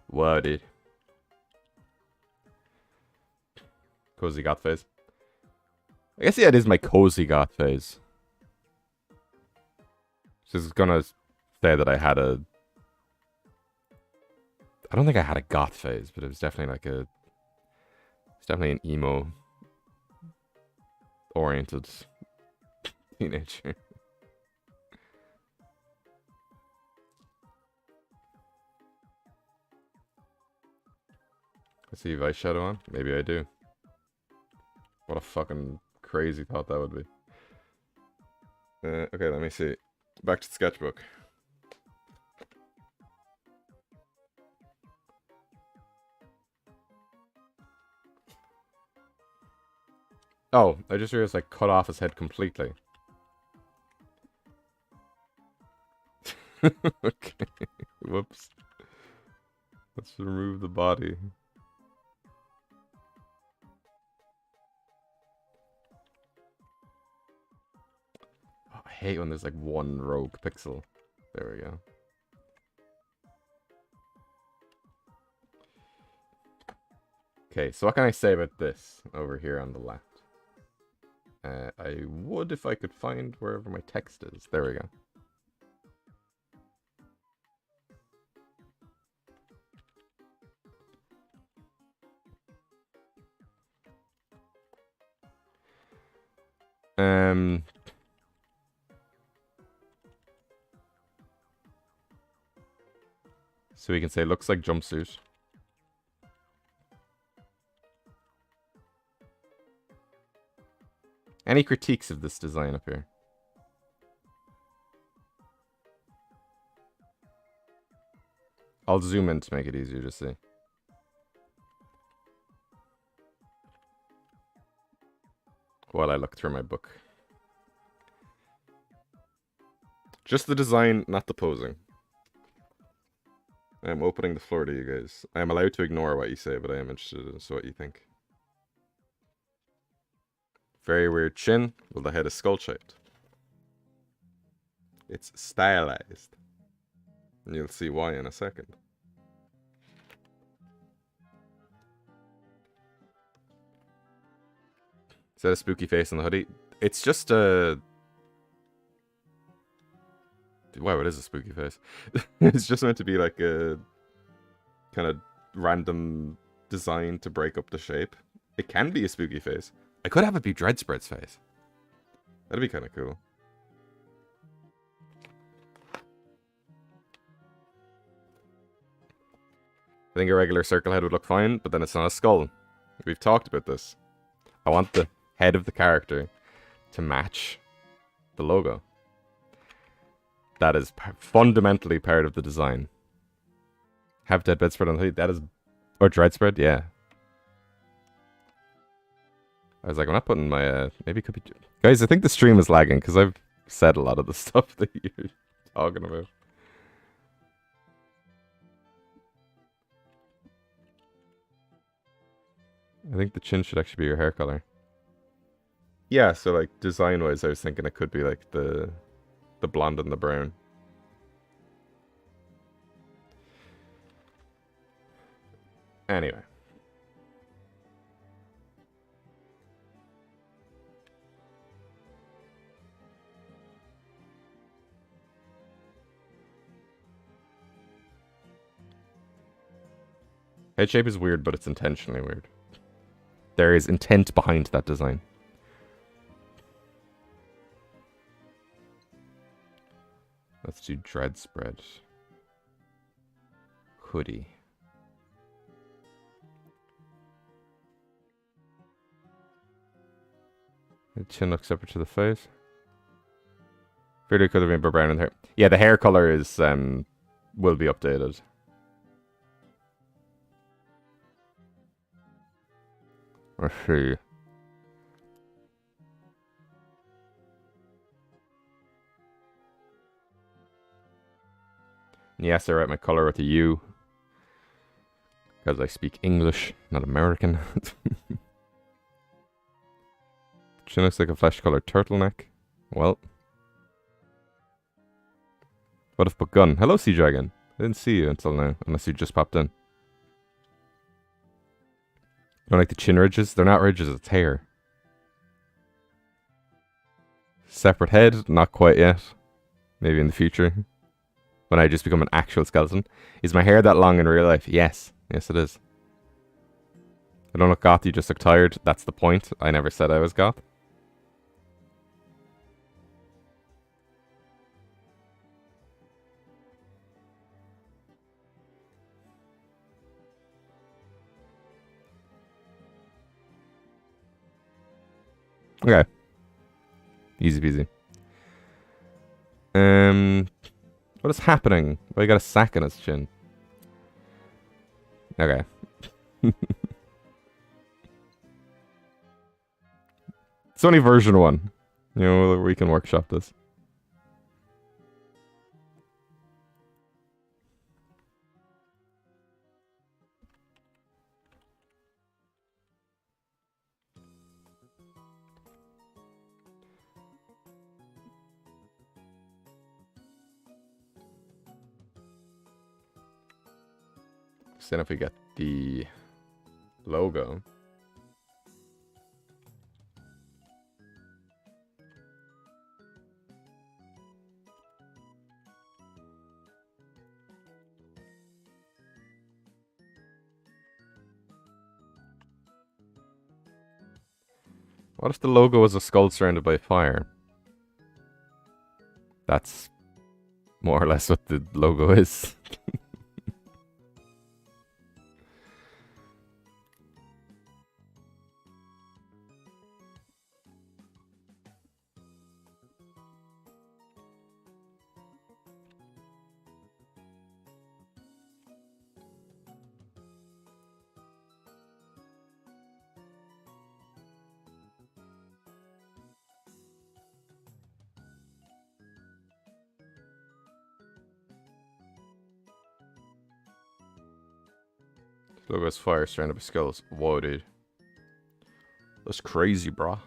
What, dude? Cozy goth phase. I guess, yeah, it is my cozy goth phase. Just gonna say that I had a... I don't think I had a goth phase, but it was definitely like a... It's definitely an emo-oriented teenager. Let's see if I shadow on. Maybe I do. What a fucking crazy thought that would be. Okay, let me see. Back to the sketchbook. Oh, I just realized I cut off his head completely. Okay. Whoops. Let's remove the body. Oh, I hate when there's like one rogue pixel. There we go. Okay, so what can I say about this over here on the left? I would if I could find wherever my text is. There we go. So we can say looks like jumpsuit. Any critiques of this design up here? I'll zoom in to make it easier to see. While I look through my book. Just the design, not the posing. I am opening the floor to you guys. I am allowed to ignore what you say, but I am interested in what you think. Very weird chin. Well, the head is skull-shaped. It's stylized. And you'll see why in a second. Is that a spooky face on the hoodie? It's just a... Wow, it is a spooky face. It's just meant to be like a kind of random design to break up the shape. It can be a spooky face. I could have it be DeadBedSpread's face. That'd be kind of cool. I think a regular circle head would look fine, but then it's not a skull. We've talked about this. I want the head of the character to match the logo. That is fundamentally part of the design. Have DeadBedSpread on the hoodie. That is... Or DeadBedSpread, yeah. I was like, I'm not putting my... maybe it could be... Guys, I think the stream is lagging, because I've said a lot of the stuff that you're talking about. I think the chin should actually be your hair color. Yeah, so like design-wise, I was thinking it could be like the blonde and the brown. Anyway. Head shape is weird, but it's intentionally weird. There is intent behind that design. Let's do DeadBedSpread. Hoodie. The chin looks separate to the face. Really could have been brown in the hair. Yeah, the hair color is will be updated. Let's see. Yes, I write my color with a U. Because I speak English, not American. Chin looks like a flesh-colored turtleneck. Well. What if but gun? Hello, Sea Dragon. I didn't see you until now, unless you just popped in. You don't like the chin ridges? They're not ridges, it's hair. Separate head? Not quite yet. Maybe in the future. When I just become an actual skeleton. Is my hair that long in real life? Yes. Yes, it is. I don't look goth, you just look tired. That's the point. I never said I was goth. Okay. Easy peasy. What is happening? Why you got a sack on his chin? Okay. It's only version 1. You know, we can workshop this. So then if we get the logo. What if the logo was a skull surrounded by fire? That's more or less what the logo is. Logo is fire surrounded by skulls. Whoa, dude. That's crazy, brah.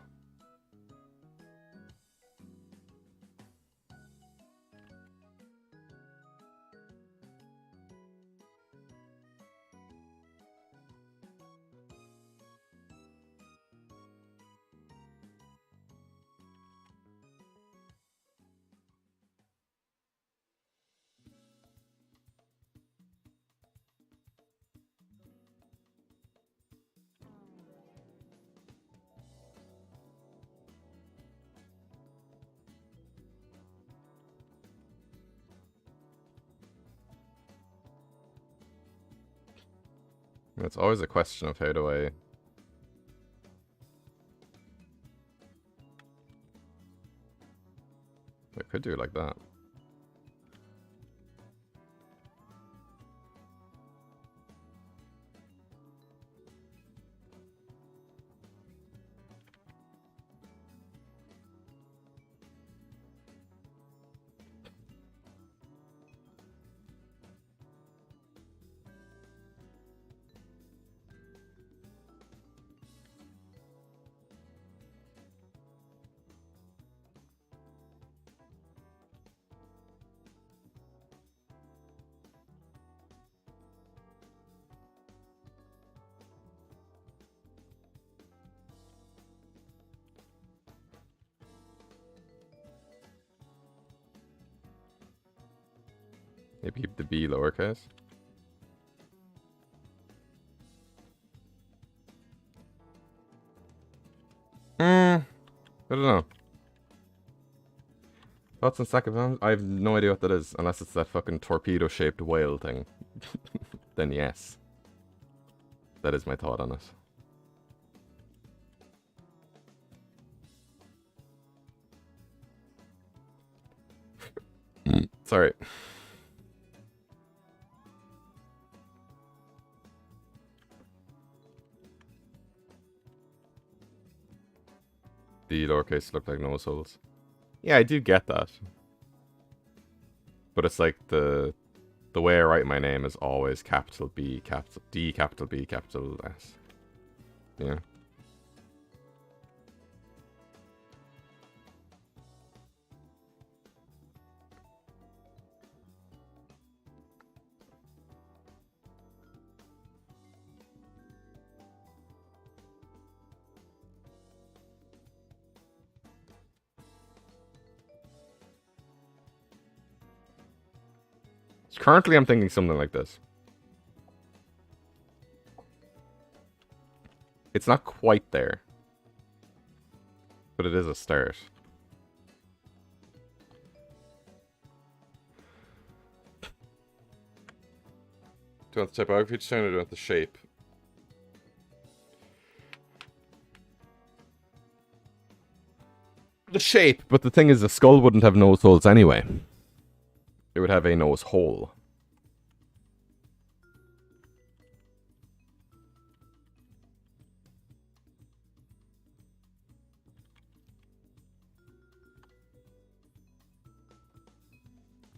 It's always a question of how do I... I could do it like that. Maybe keep the B lowercase. I don't know. Thoughts on Sack of Bombs? I have no idea what that is, unless it's that fucking torpedo-shaped whale thing. Then yes. That is my thought on it. Sorry. The lowercase look like nose holes. Yeah, I do get that. But it's like the way I write my name is always capital B, capital D, capital B, capital S. Yeah. Currently, I'm thinking something like this. It's not quite there. But it is a start. Do you want the typography to turn or do you want the shape? The shape, but the thing is the skull wouldn't have nose holes anyway. It would have a nose hole.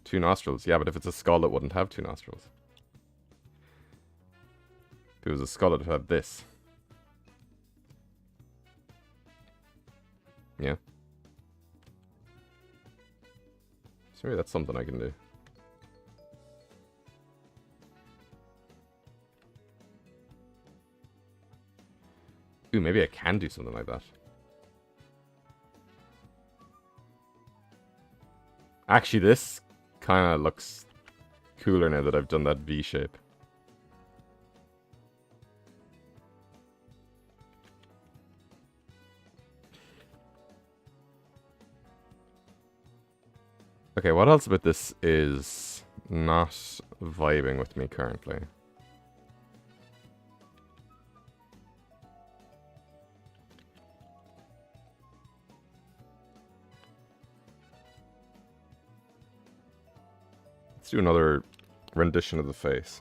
Two nostrils. Yeah, but if it's a skull, it wouldn't have two nostrils. If it was a skull, it would have this. Yeah. So maybe that's something I can do. Ooh, maybe I can do something like that. Actually, this kind of looks cooler now that I've done that V shape. Okay, what else about this is not vibing with me currently? Let's do another rendition of the face.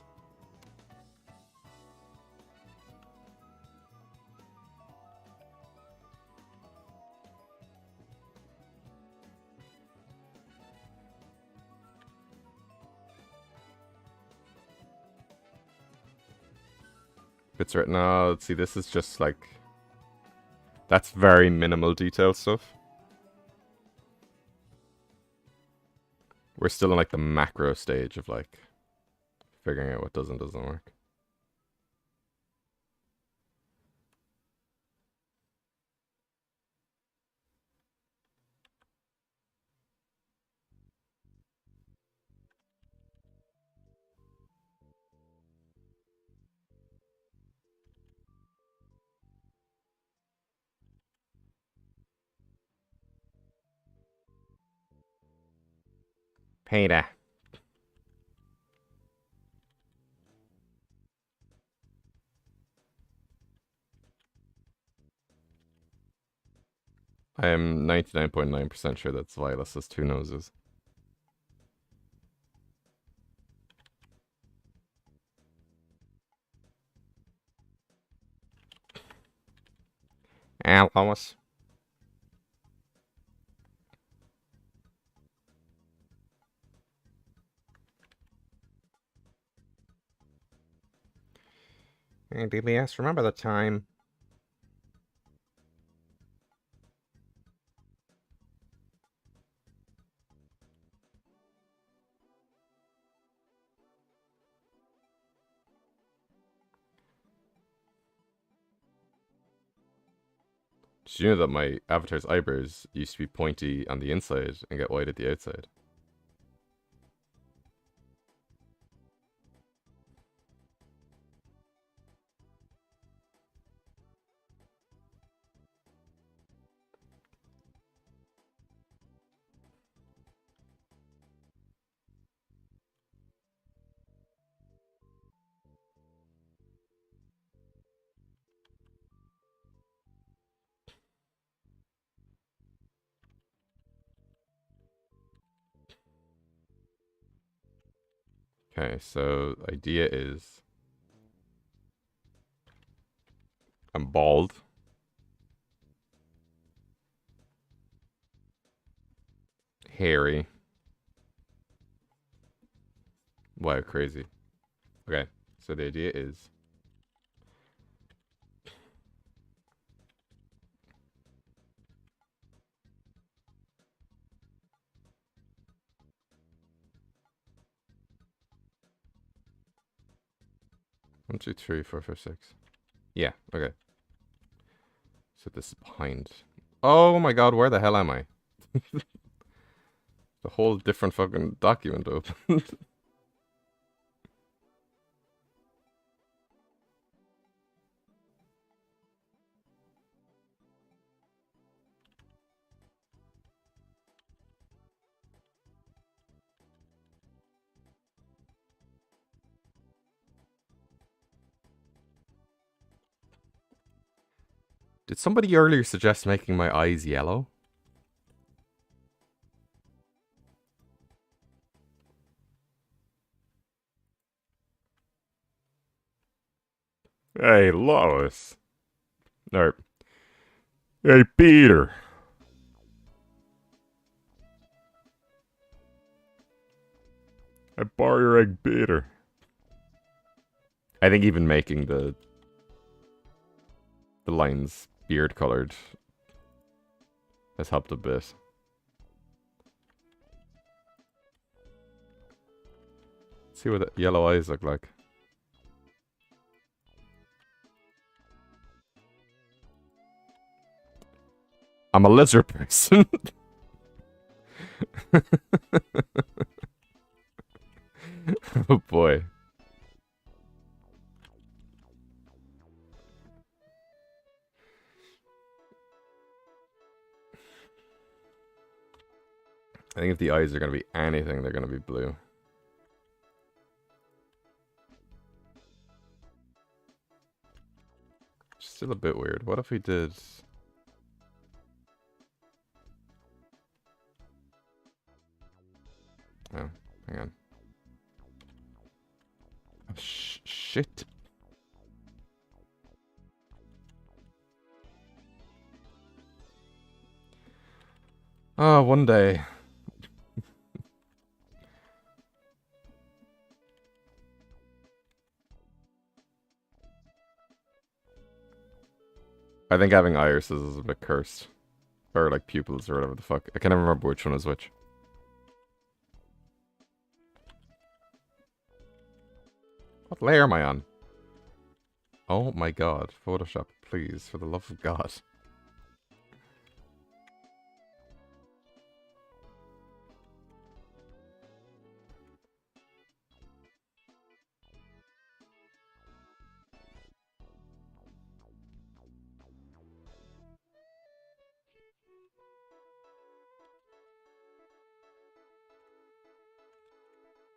Bits right now. Let's see, this is just like... That's very minimal detail stuff. We're still in like the macro stage of like figuring out what does and doesn't work. Peter. I am 99.9% sure that's Vilas has two noses. Lois. Hey, DBS, remember the time? Did you know that my avatar's eyebrows used to be pointy on the inside and get white at the outside? Okay, so the idea is I'm bald. Hairy. Wow, crazy. Okay, so the idea is one, two, three, four, five, six. Yeah, okay. So this is behind. Oh my god, where the hell am I? The whole different fucking document open. Did somebody earlier suggest making my eyes yellow? Hey, Lois. Or, hey, Peter. I borrow your egg, Peter. I think even making the lines beard colored has helped a bit. Let's see what the yellow eyes look like. I'm a lizard person. Oh boy. I think if the eyes are going to be anything, they're going to be blue. Still a bit weird. What if we did... Oh, hang on. Oh, shit. Oh, one day. I think having irises is a bit cursed. Or like pupils or whatever the fuck. I can't even remember which one is which. What layer am I on? Oh my god. Photoshop, please. For the love of God.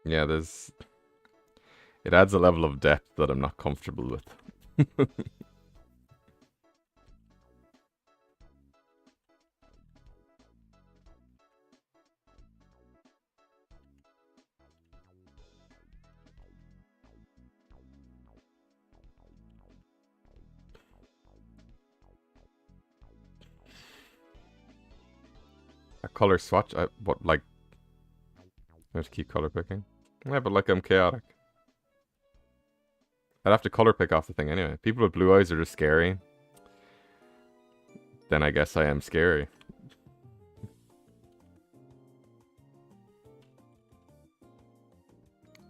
Yeah, there's... It adds a level of depth that I'm not comfortable with. A color swatch? What, like... I have to keep color picking? Yeah, but like I'm chaotic. I'd have to color pick off the thing anyway. People with blue eyes are just scary. Then I guess I am scary.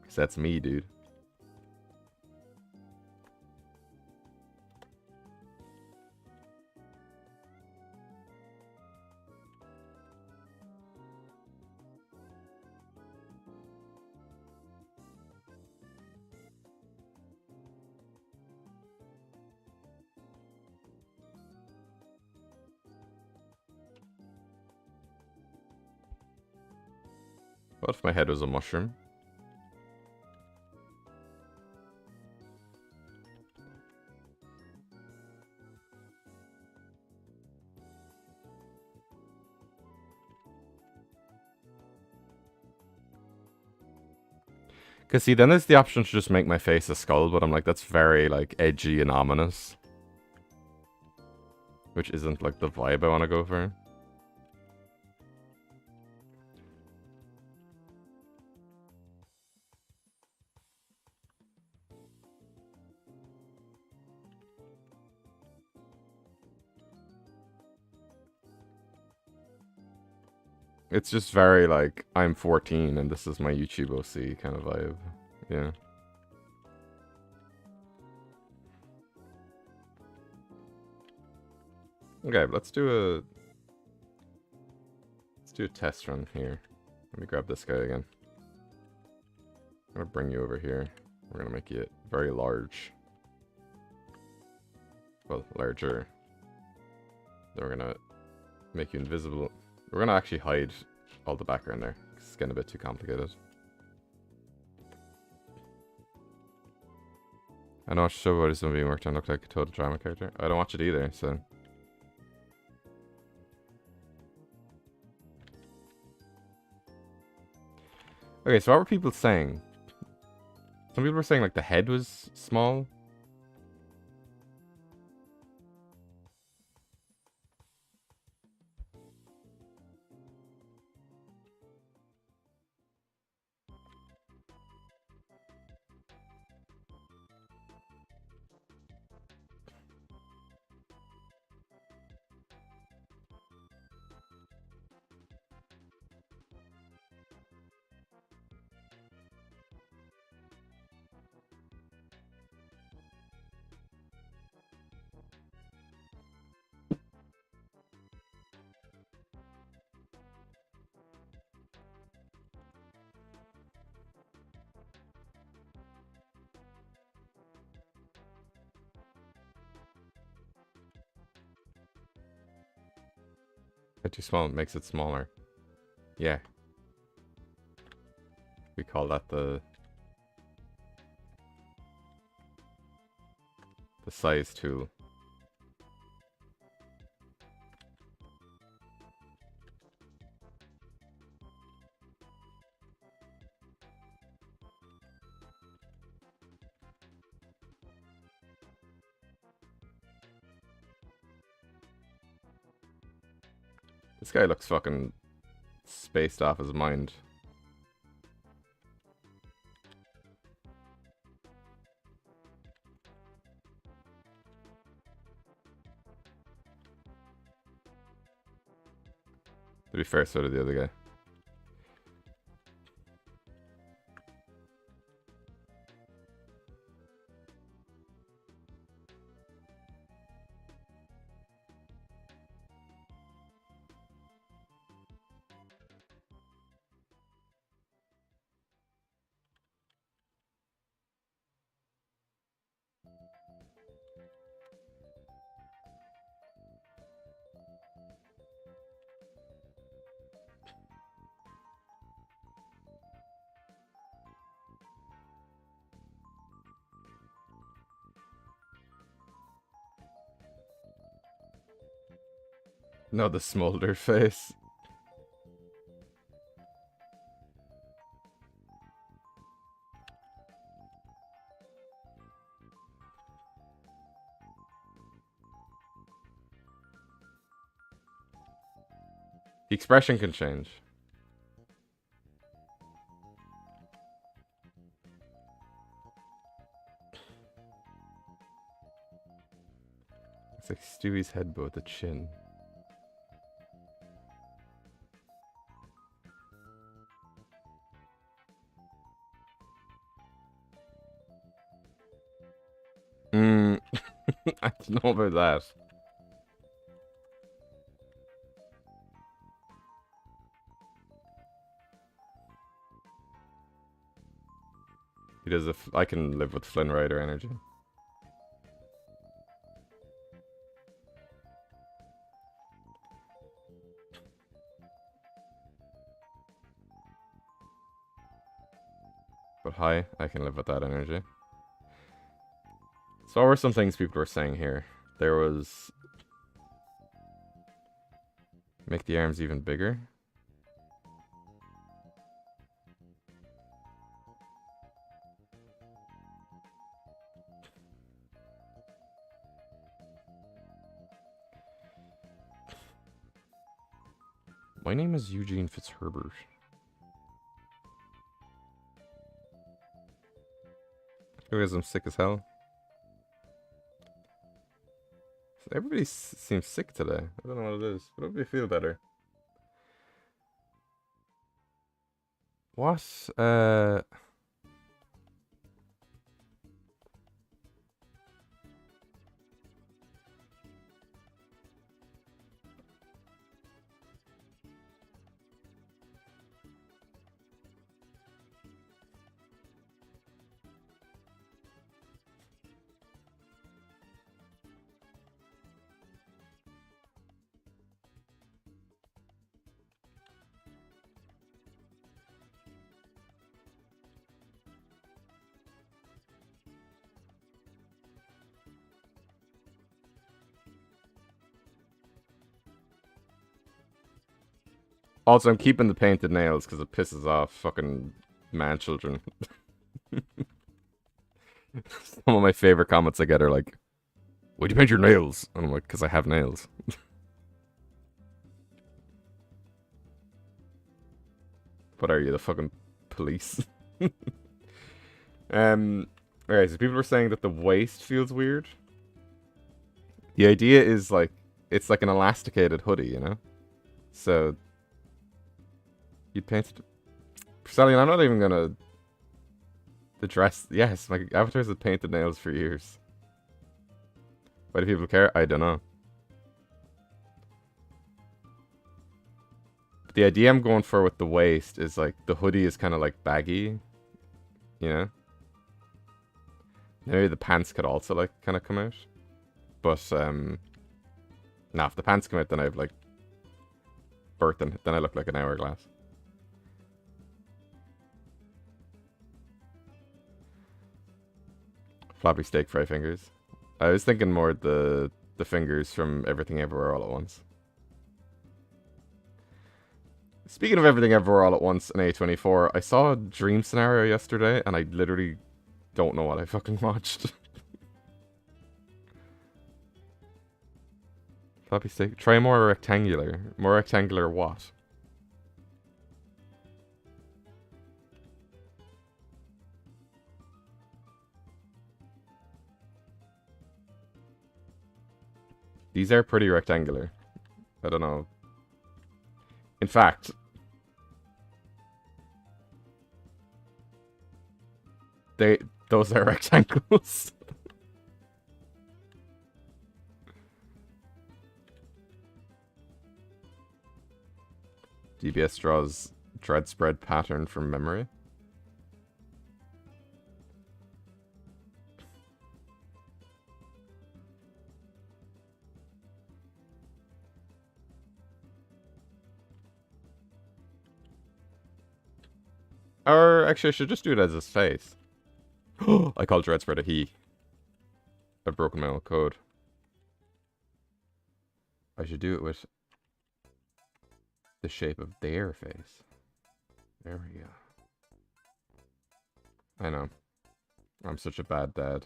Because that's me, dude. What if my head was a mushroom? Because see, then there's the option to just make my face a skull, but I'm like, that's very, like, edgy and ominous. Which isn't, like, the vibe I want to go for. It's just very, like, I'm 14 and this is my YouTube OC kind of vibe. Yeah. Okay, let's do a test run here. Let me grab this guy again. I'm gonna bring you over here. We're gonna make it very large. Well, larger. Then we're gonna make you invisible. We're gonna actually hide all the background there. It's getting a bit too complicated. I don't watch the show, but it's being worked on. Look like a total drama character. I don't watch it either, so. Okay, so what were people saying? Some people were saying like the head was small. Too small makes it smaller. Yeah. We call that the size tool. This guy looks fucking spaced off his mind. To be fair, so did the other guy. No, the smolder face. The expression can change. It's like Stewie's head, but with the chin. I don't know about that. He does I can live with Flynn Rider energy. But hi, I can live with that energy. So what were some things people were saying here? There was... Make the arms even bigger. My name is Eugene Fitzherbert. Because I'm sick as hell. Everybody seems sick today. I don't know what it is, but hopefully feel better. What? Also, I'm keeping the painted nails because it pisses off fucking man children. Some of my favorite comments I get are like, "Why'd you paint your nails?" And I'm like, "Because I have nails." What are you, the fucking police? Alright, so people were saying that the waist feels weird. The idea is like, it's like an elasticated hoodie, you know? So, you painted... Sally, I'm not even gonna... The dress... Yes, my avatars have painted nails for years. Why do people care? I don't know. But the idea I'm going for with the waist is like, the hoodie is kind of like baggy. You know? Maybe the pants could also like kind of come out. But, nah, if the pants come out, then I have like... Burton. Then I look like an hourglass. Floppy steak fry fingers. I was thinking more the fingers from Everything Everywhere All at Once. Speaking of Everything Everywhere All at Once in A24, I saw a dream scenario yesterday, and I literally don't know what I fucking watched. Floppy steak. Try more rectangular. More rectangular what? These are pretty rectangular. I don't know. In fact... Those are rectangles. DBS draws DeadBedSpread pattern from memory. Or actually, I should just do it as his face. I call DeadBedSpread a he. I've broken my own code. I should do it with the shape of their face. There we go. I know. I'm such a bad dad.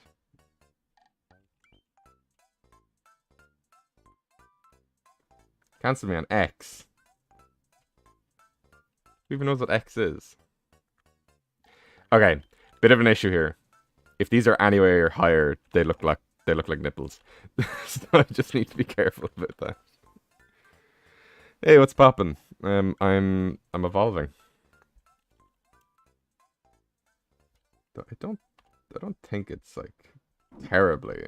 Cancel me on X. Who even knows what X is? Okay, bit of an issue here. If these are anywhere higher, they look like nipples. So I just need to be careful about that. Hey, what's poppin'? I'm evolving. I don't think it's like terribly.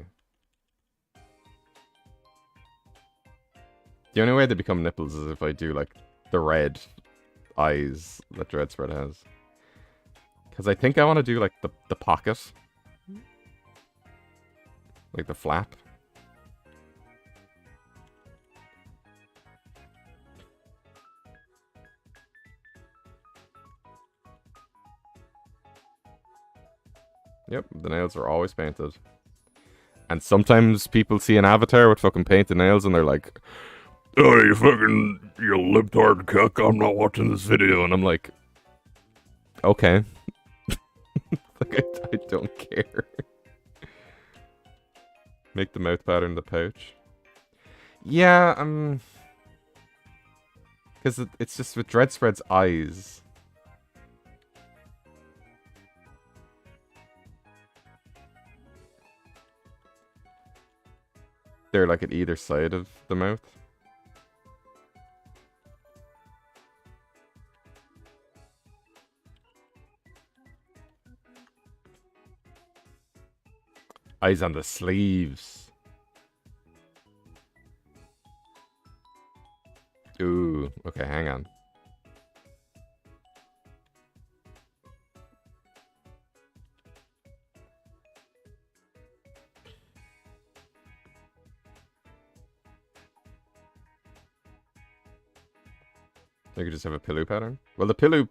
The only way they become nipples is if I do like the red eyes that DeadBedSpread has. Because I think I want to do like the pocket. Like the flap. Yep, the nails are always painted. And sometimes people see an avatar with fucking painted nails and they're like, oh, you fucking, you libtard cuck, I'm not watching this video. And I'm like, okay. Like, I don't care. Make the mouth pattern the pouch. Yeah, because it's just with DeadBedSpread's eyes. They're like at either side of the mouth. Eyes on the sleeves. Ooh, okay, hang on. You could just have a pillow pattern. Well, the pillow...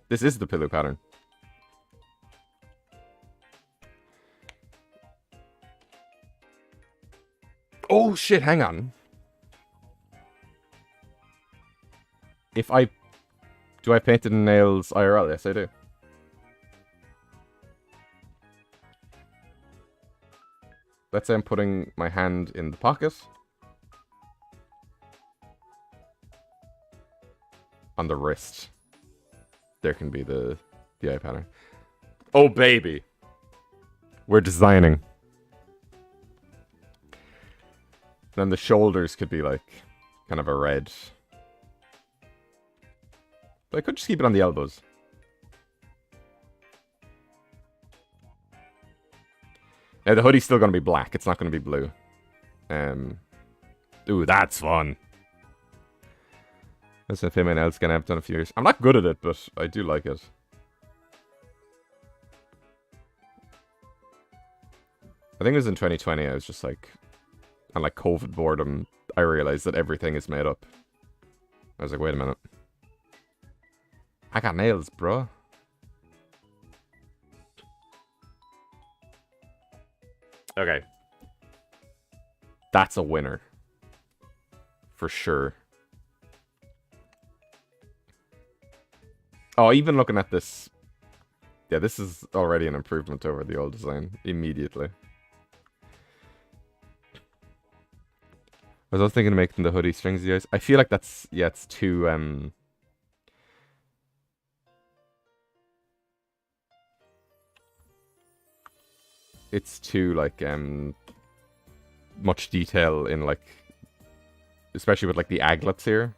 This is the pillow pattern. Oh, shit, hang on. If I... Do I paint the nails IRL? Yes, I do. Let's say I'm putting my hand in the pocket. On the wrist. There can be the eye pattern. Oh, baby. We're designing. Then the shoulders could be like kind of a red. But I could just keep it on the elbows. Now the hoodie's still going to be black. It's not going to be blue. Ooh, that's fun. That's a female nail skin I've done a few years. I'm not good at it, but I do like it. I think it was in 2020. I was just like, on like COVID boredom, I realized that everything is made up. I was like, wait a minute. I got nails, bro. Okay. That's a winner. For sure. Oh, even looking at this... Yeah, this is already an improvement over the old design. Immediately. I was also thinking of making the hoodie strings eyes. I feel like that's... Yeah, it's too... It's too, like, much detail in, like... Especially with, like, the aglets here.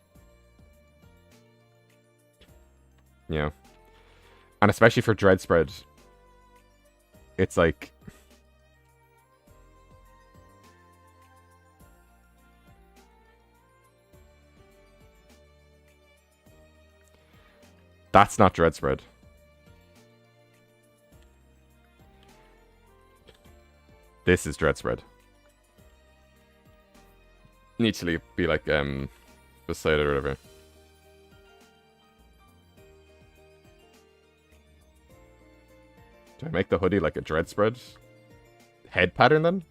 Yeah. And especially for DeadBedSpread, it's like... That's not DeadBedSpread. This is DeadBedSpread. Needs to be like, beside it or whatever. Do I make the hoodie like a DeadBedSpread head pattern then?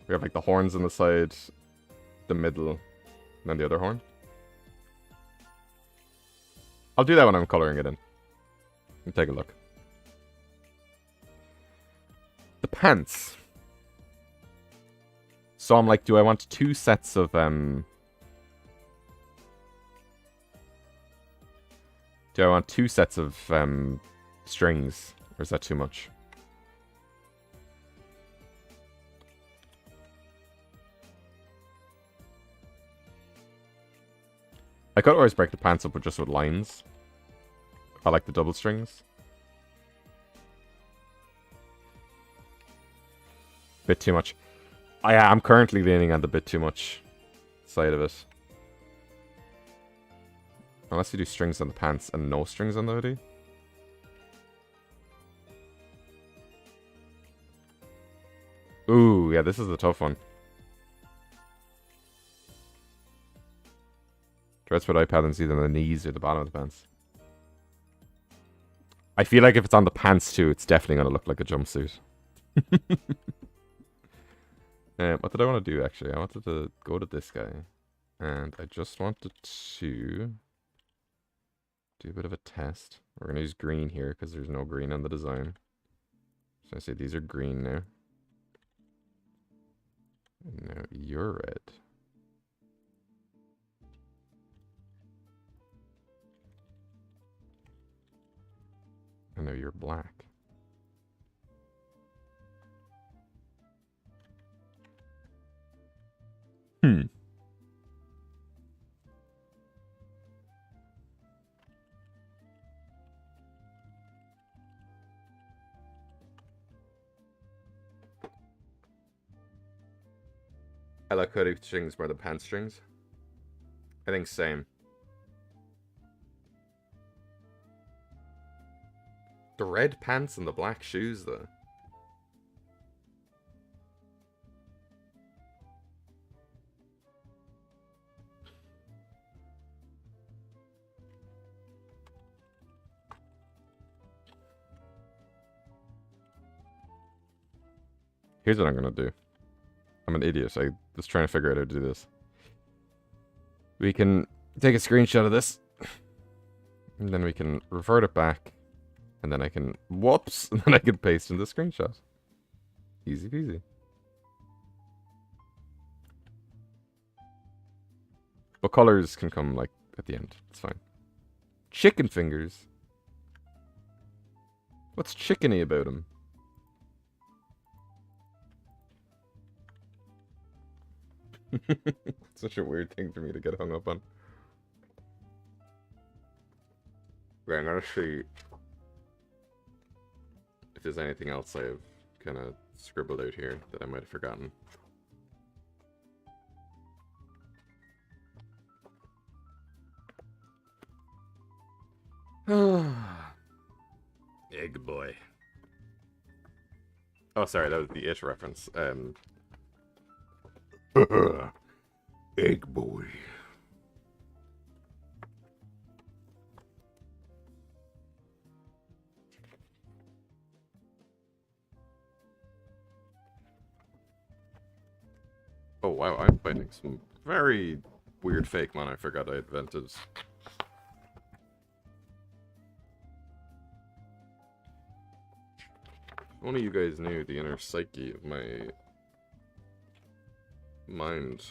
We have like the horns on the side, the middle, and then the other horn. I'll do that when I'm coloring it in. Let me take a look. The pants. So I'm like, do I want two sets of Do I want 2 sets of strings, or is that too much? I could always break the pants up with just with lines. I like the double strings. Bit too much. I'm currently leaning on the bit too much side of it. Unless you do strings on the pants and no strings on the hoodie. Ooh, yeah, this is a tough one. Dress with iPad and see them on the knees or the bottom of the pants. I feel like if it's on the pants too, it's definitely going to look like a jumpsuit. What did I want to do, actually? I wanted to go to this guy. And I just wanted to do a bit of a test. We're going to use green here because there's no green on the design. So I say these are green now. And now you're red. And now you're black. I like hoodie strings more than pants strings. I think same. The red pants and the black shoes, though. Here's what I'm gonna do. I'm an idiot. I was trying to figure out how to do this. We can take a screenshot of this. And then we can revert it back. And then I can... Whoops! And then I can paste in the screenshot. Easy peasy. But colors can come, like, at the end. It's fine. Chicken fingers? What's chickeny about him? Such a weird thing for me to get hung up on. Right, I'm gonna see if there's anything else I've kind of scribbled out here that I might have forgotten. Egg boy. Oh, sorry, that was the It reference. Egg boy. Oh wow, I'm finding some very weird fake man I forgot I invented. Only you guys knew the inner psyche of my mind.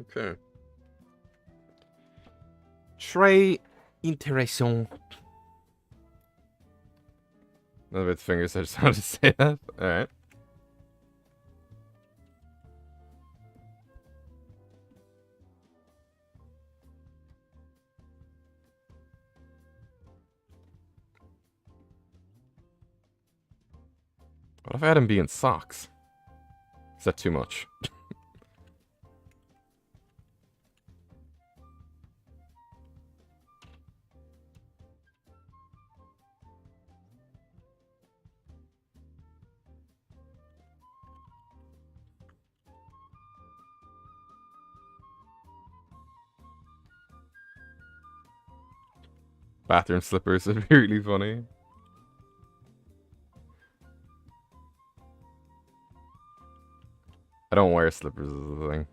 Okay. Très intéressant. None of its fingers, I just wanted to say that. Alright. What if I had him be in socks? Is that too much? Bathroom slippers would be really funny. I don't wear slippers as a thing.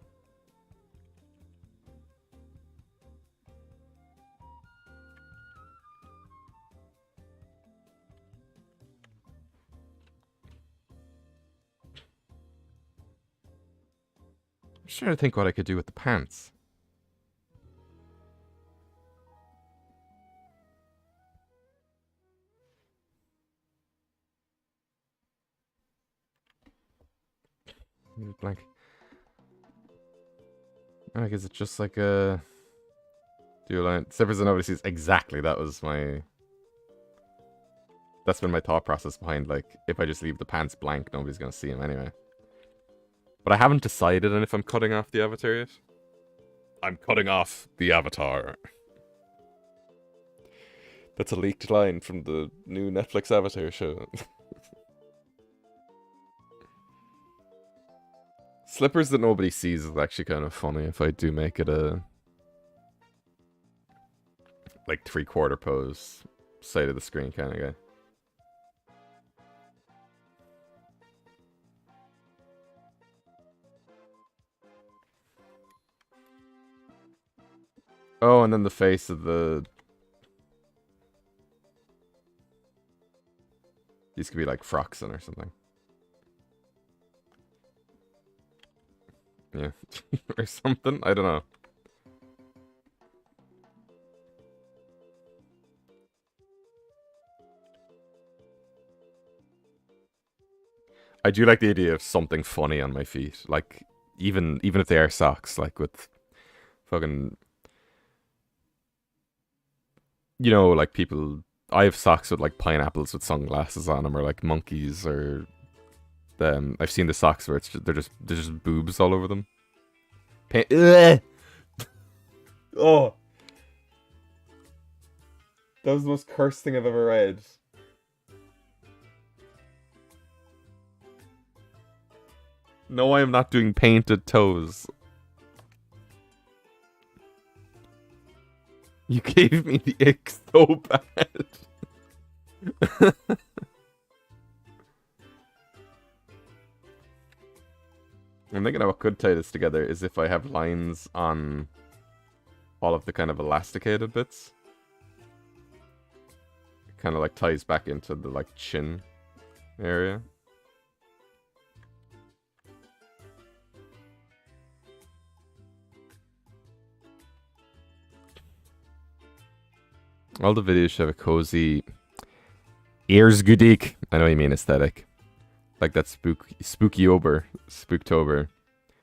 just trying to think what I could do with the pants. Blank. Like, is it just like a dual line? Zippers and nobody sees. Exactly, that was my... That's been my thought process behind, like, if I just leave the pants blank, nobody's gonna see them anyway. But I haven't decided on if I'm cutting off the avatar yet. I'm cutting off the avatar. That's a leaked line from the new Netflix Avatar show. Slippers that nobody sees is actually kind of funny if I do make it a... like, 3/4 pose, side of the screen kind of guy. Oh, and then the face of the... These could be like Froxen or something. Yeah. Or something? I don't know. I do like the idea of something funny on my feet. Like, even if they are socks, like with fucking... You know, like people... I have socks with like pineapples with sunglasses on them, or like monkeys, or... I've seen the socks where they're just boobs all over them. Oh! That was the most cursed thing I've ever read. No, I am not doing painted toes. You gave me the ick so bad. I'm thinking how I could tie this together is if I have lines on all of the kind of elasticated bits. It kind of like ties back into the like chin area. All the videos should have a cozy ears goodik. I know you mean aesthetic. Like that Spooktober.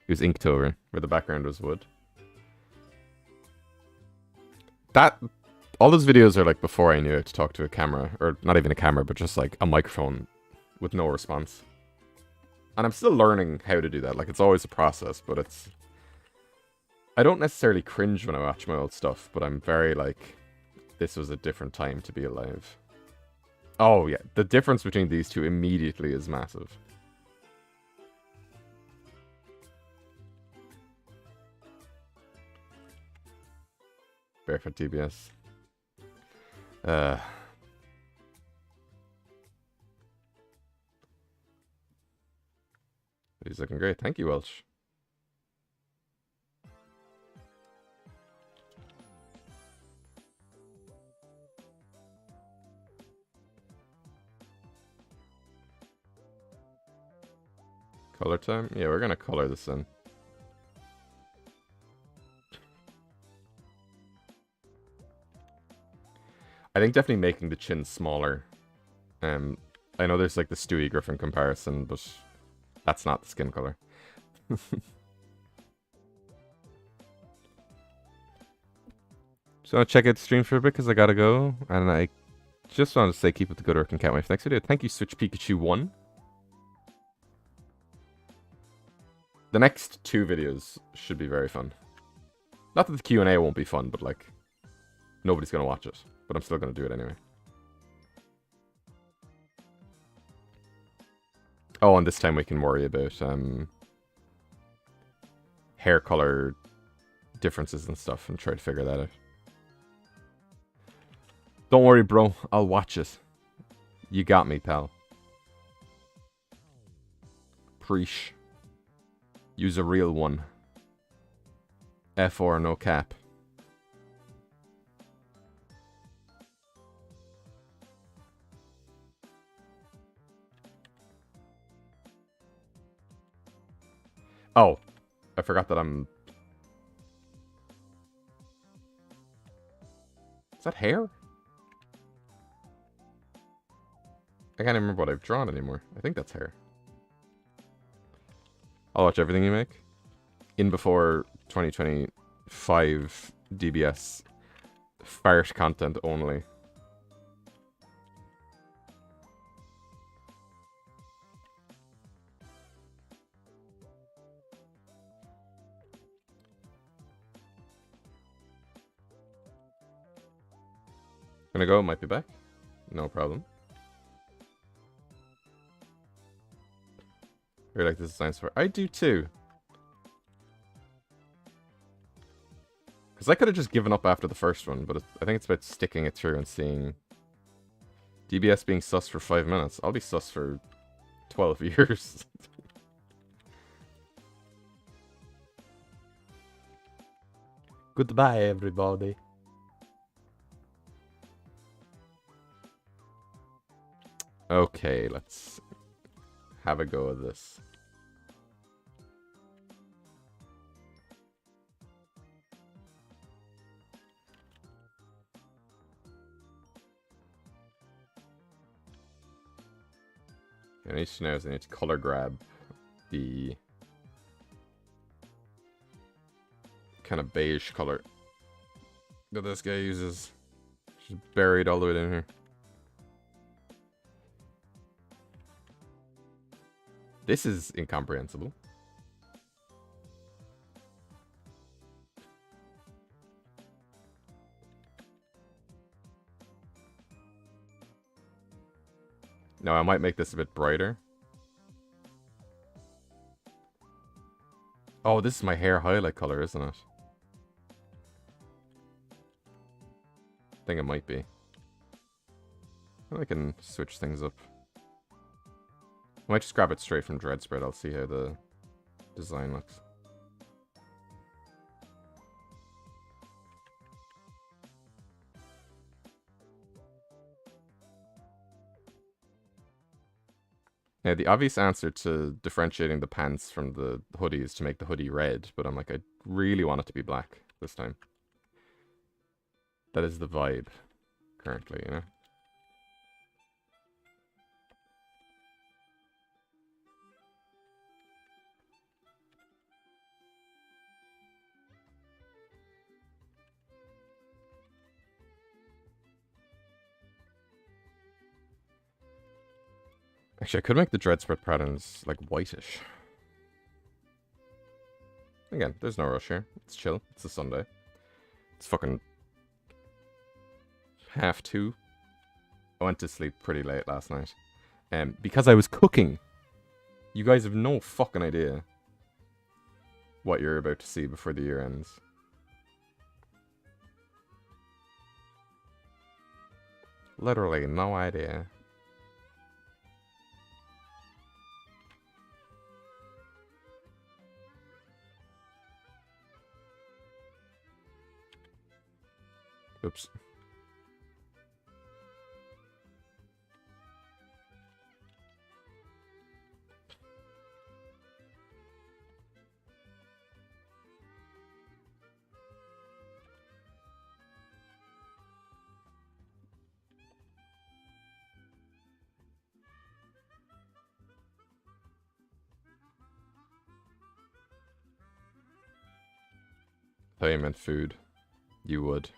It was Inktober, where the background was wood. All those videos are like before I knew how to talk to a camera, or not even a camera, but just like a microphone with no response. And I'm still learning how to do that. Like, it's always a process, but it's... I don't necessarily cringe when I watch my old stuff, but I'm very like, this was a different time to be alive. Oh yeah, the difference between these two immediately is massive. Barefoot TBS. He's looking great. Thank you, Welch. Color time? Yeah, we're gonna color this in. I think definitely making the chin smaller. I know there's like the Stewie Griffin comparison, but that's not the skin color. So I'll check out the stream for a bit because I gotta go. And I just wanted to say keep up the good work and can't wait for next video. Thank you, Switch Pikachu 1. The next 2 videos should be very fun. Not that the Q&A won't be fun, but like, nobody's gonna watch it. But I'm still gonna do it anyway. Oh, and this time we can worry about hair color differences and stuff and try to figure that out. Don't worry, bro. I'll watch it. You got me, pal. Preach. Use a real one. F4, no cap. Oh, I forgot that I'm... Is that hair? I can't even remember what I've drawn anymore. I think that's hair. I'll watch everything you make. In before 2025 DBS. Fart content only. Gonna go, might be back. No problem. Really like this design so far. I do too. Because I could have just given up after the first one, but I think it's about sticking it through and seeing... DBS being sus for 5 minutes. I'll be sus for 12 years. Goodbye, everybody. Okay, let's have a go at this. What I need to know is I need to color grab the kind of beige color that this guy uses. Just buried all the way down here. This is incomprehensible. No, I might make this a bit brighter. Oh, this is my hair highlight color, isn't it? I think it might be. I can switch things up. I might just grab it straight from DeadBedSpread. I'll see how the design looks. Yeah, the obvious answer to differentiating the pants from the hoodie is to make the hoodie red, but I'm like, I really want it to be black this time. That is the vibe currently, you know? Actually, I could make the DeadBedSpread patterns, like, whitish. Again, there's no rush here. It's chill. It's a Sunday. It's fucking 2:30. I went to sleep pretty late last night. Because I was cooking. You guys have no fucking idea what you're about to see before the year ends. Literally no idea. Oops. I thought you meant food. You would.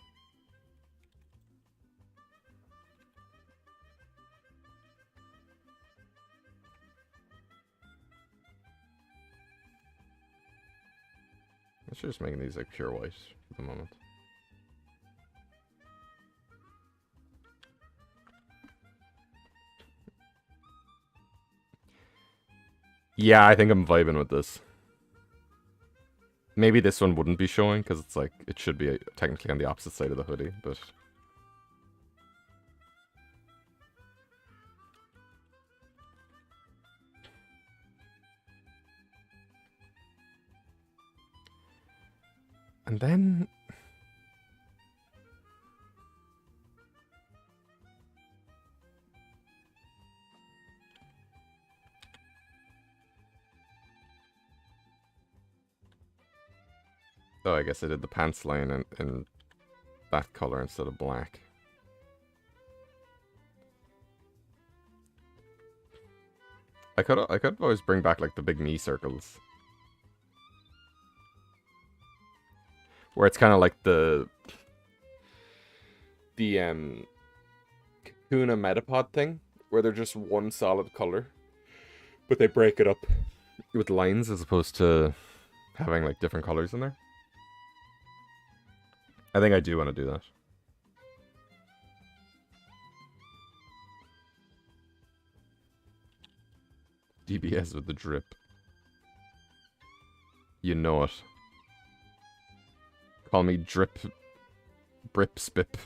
I should just making these like pure white at the moment. Yeah, I think I'm vibing with this. Maybe this one wouldn't be showing because it's like it should be technically on the opposite side of the hoodie, but and then Oh, I guess I did the pants line in that color instead of black. I could always bring back like the big knee circles, where it's kind of like the Kakuna Metapod thing, where they're just one solid color, but they break it up with lines as opposed to having like different colors in there. I think I do want to do that. DBS with the drip. You know it. Call me Drip Brip Spip.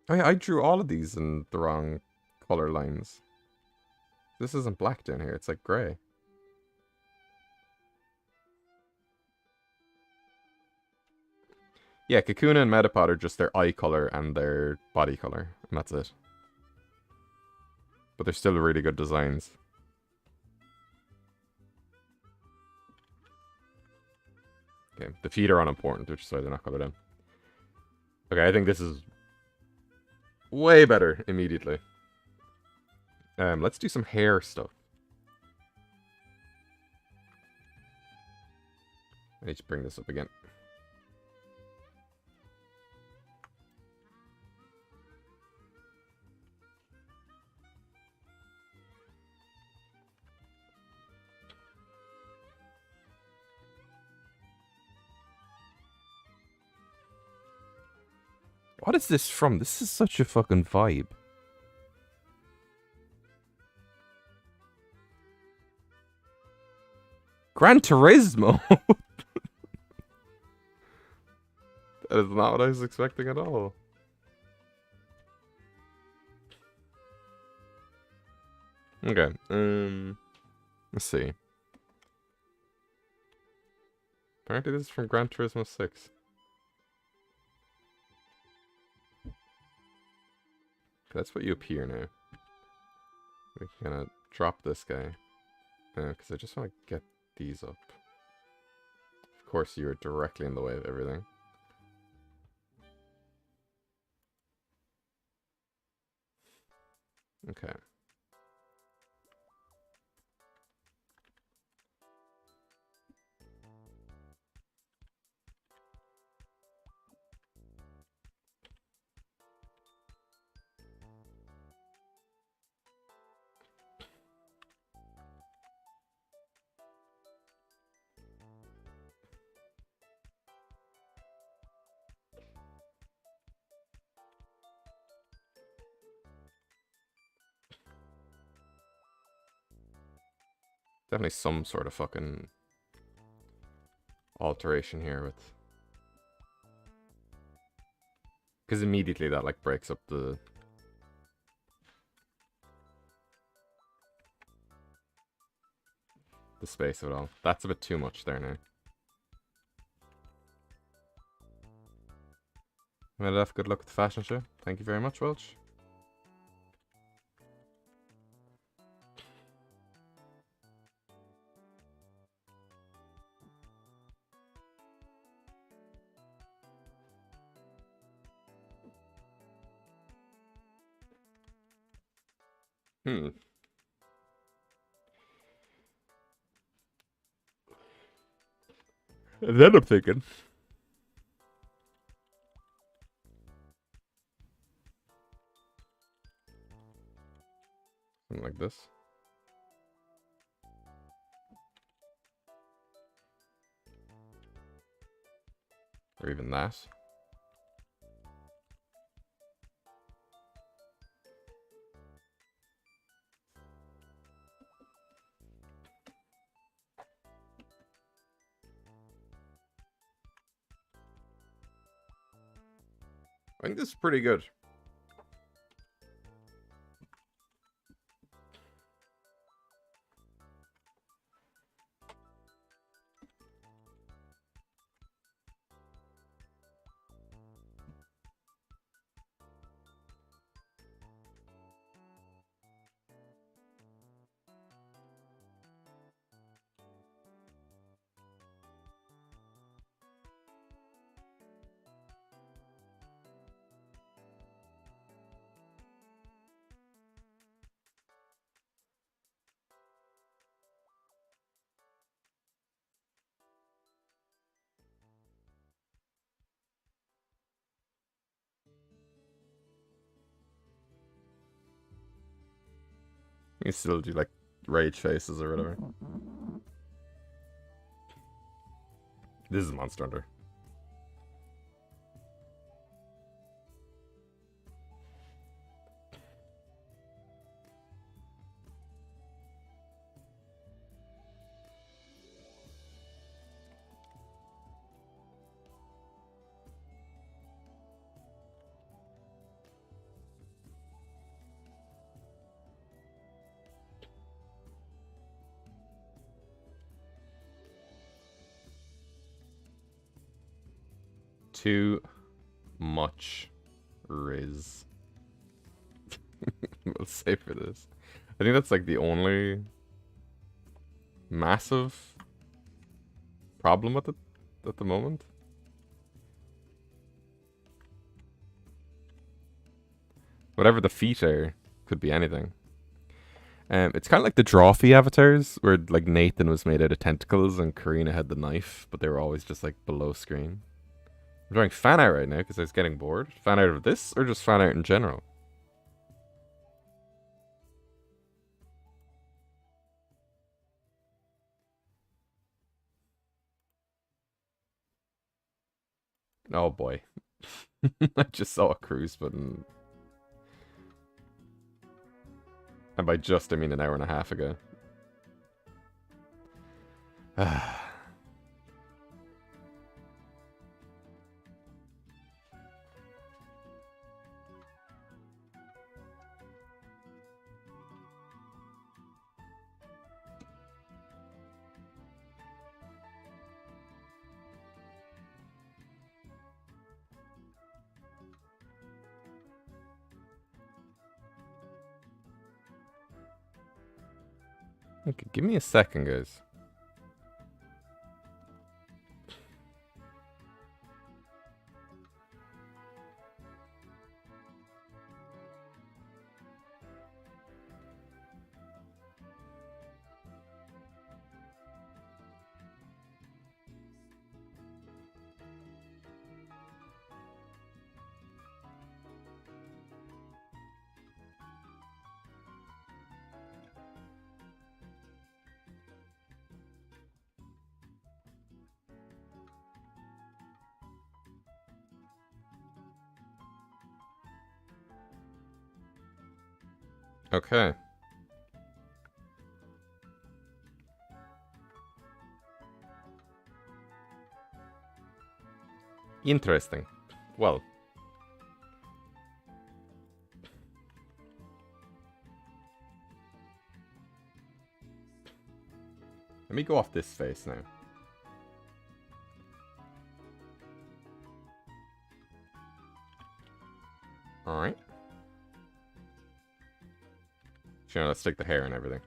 I drew all of these in the wrong color lines. This isn't black down here, it's like grey. Yeah, Kakuna and Metapod are just their eye color and their body color, and that's it. But they're still really good designs. Okay, the feet are unimportant, which is why they're not colored in. Okay, I think this is way better immediately. Let's do some hair stuff. I need to bring this up again. What is this from? This is such a fucking vibe. Gran Turismo! That is not what I was expecting at all. Okay, let's see. Apparently this is from Gran Turismo 6. Let's put you up here now. We're gonna drop this guy. Because I just want to get these up. Of course, you're directly in the way of everything. Okay. Definitely some sort of fucking alteration here with... Because immediately that like breaks up the space of it all. That's a bit too much there now. Well, enough. Good luck with the fashion show. Thank you very much, Welch. And then I'm thinking... something like this. Or even that. I think this is pretty good. You still do like rage faces or whatever. This is Monster Hunter. Too much Riz. We'll say for this. I think that's like the only massive problem with it at the moment. Whatever the feet are, could be anything. It's kind of like the Drawfee avatars, where like Nathan was made out of tentacles and Karina had the knife, but they were always just like below screen. I'm doing fan art right now because I was getting bored. Fan art of this, or just fan art in general? Oh boy. I just saw a cruise button. And by just, I mean an hour and a half ago. Okay, give me a second, guys. Okay. Interesting. Well. Let me go off this face now. Alright. Sure, let's take the hair and everything.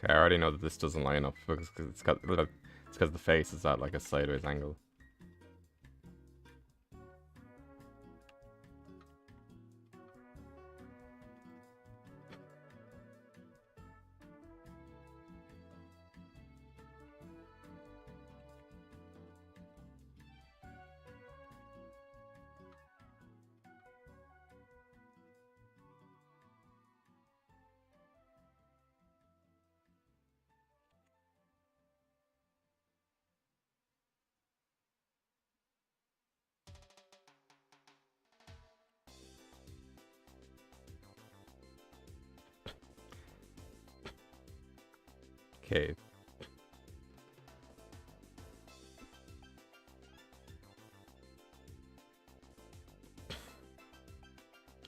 Okay, I already know that this doesn't line up because it's because the face is at like a sideways angle. Okay.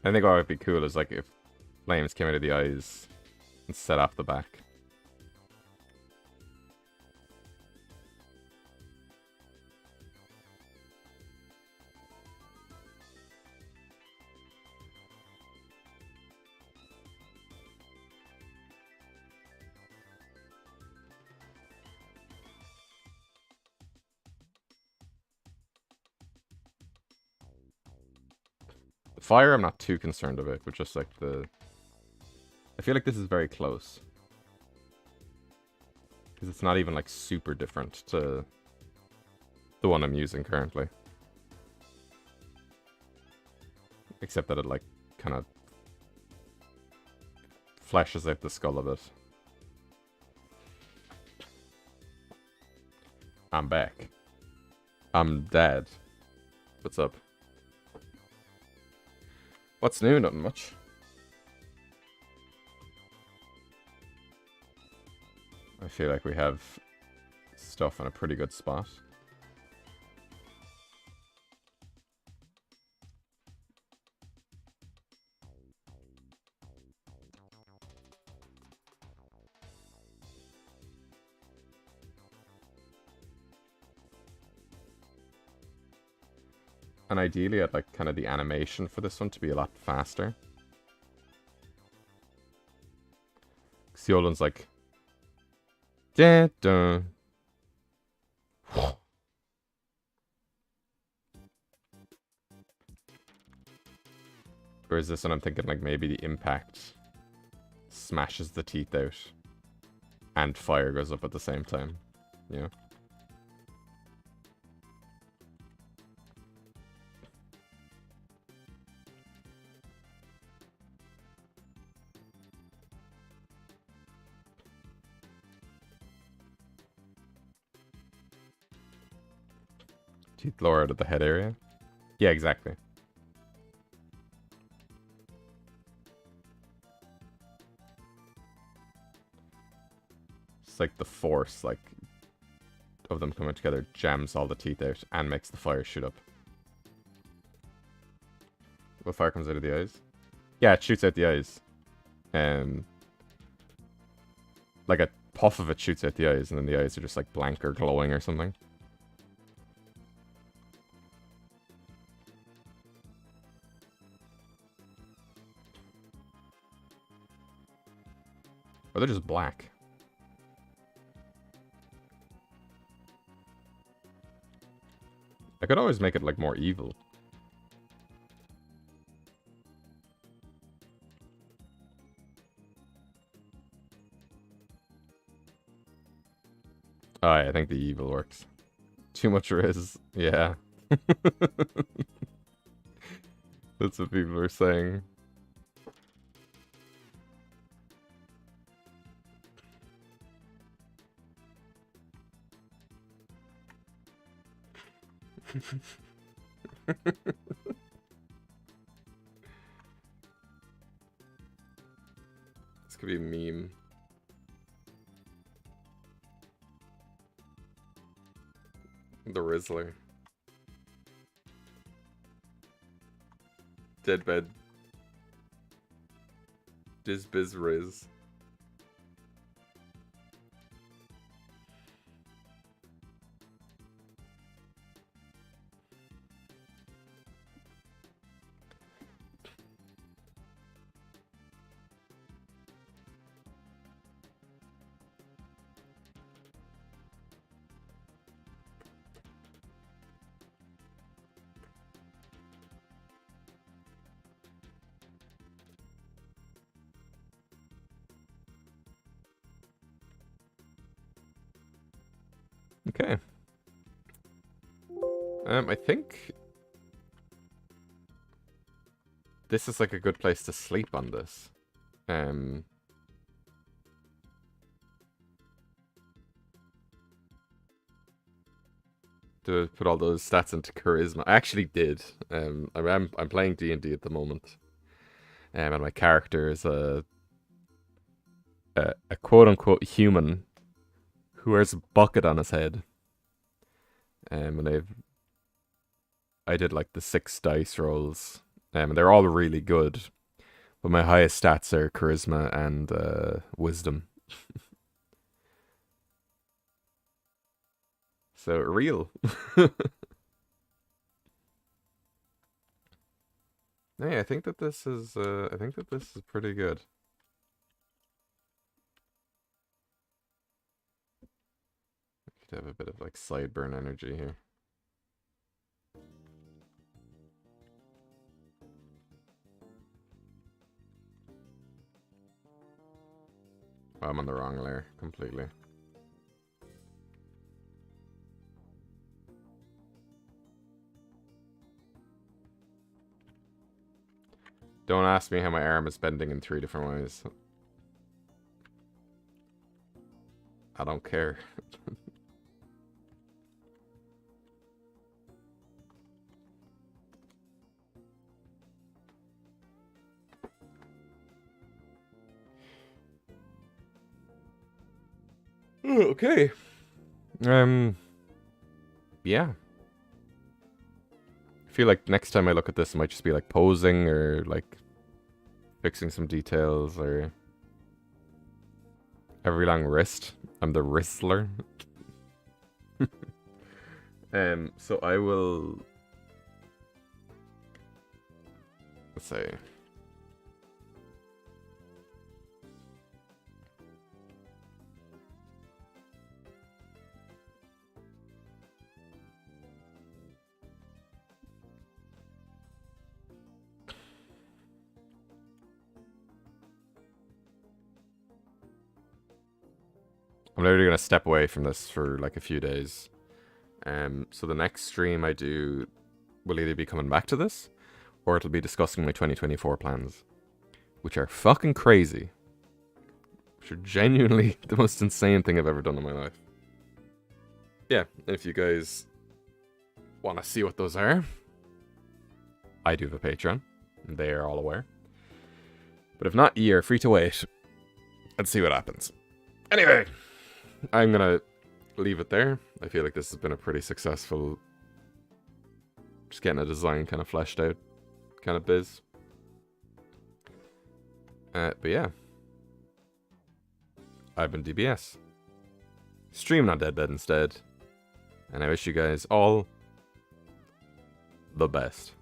I think what would be cool is like if flames came out of the eyes and set off the back. The fire I'm not too concerned about, but just like the... I feel like this is very close. Because it's not even like super different to the one I'm using currently. Except that it like kind of fleshes out the skull a bit. I'm back. I'm dead. What's up? What's new? Nothing much. I feel like we have stuff in a pretty good spot. And ideally, I'd like kind of the animation for this one to be a lot faster. Because the old one's like... Dun, dun. Whereas this one, I'm thinking like maybe the impact smashes the teeth out and fire goes up at the same time, you know? Teeth lower out of the head area? Yeah, exactly. It's like the force, like, of them coming together jams all the teeth out and makes the fire shoot up. What fire comes out of the eyes? Yeah, it shoots out the eyes. Like a puff of it shoots out the eyes, and then the eyes are just like blank or glowing or something. Or they're just black. I could always make it like more evil. Oh, yeah, I think the evil works. Too much riz. Yeah. That's what people are saying. This could be a meme. The Rizzler. DeadBed. DizBiz Riz. I think this is like a good place to sleep on this. To put all those stats into charisma. I actually did. I'm playing D&D at the moment. And my character is a quote-unquote human who wears a bucket on his head. And I did like the 6 dice rolls. And they're all really good. But my highest stats are charisma and wisdom. So real. Hey, I think that this is pretty good. I could have a bit of like sideburn energy here. Oh, I'm on the wrong layer completely. Don't ask me how my arm is bending in 3 different ways. I don't care. Okay. Yeah. I feel like next time I look at this, it might just be like posing or like fixing some details or every long wrist. I'm the wristler. So I will. Let's say. I'm literally going to step away from this for like a few days. So the next stream I do will either be coming back to this, or it'll be discussing my 2024 plans, which are fucking crazy. Which are genuinely the most insane thing I've ever done in my life. Yeah, if you guys want to see what those are, I do have a Patreon. They are all aware. But if not, you're free to wait and see what happens. Anyway, I'm gonna leave it there. I feel like this has been a pretty successful, just getting a design kind of fleshed out kind of biz. But yeah, I've been DBS, streaming on DeadBed instead, and I wish you guys all the best.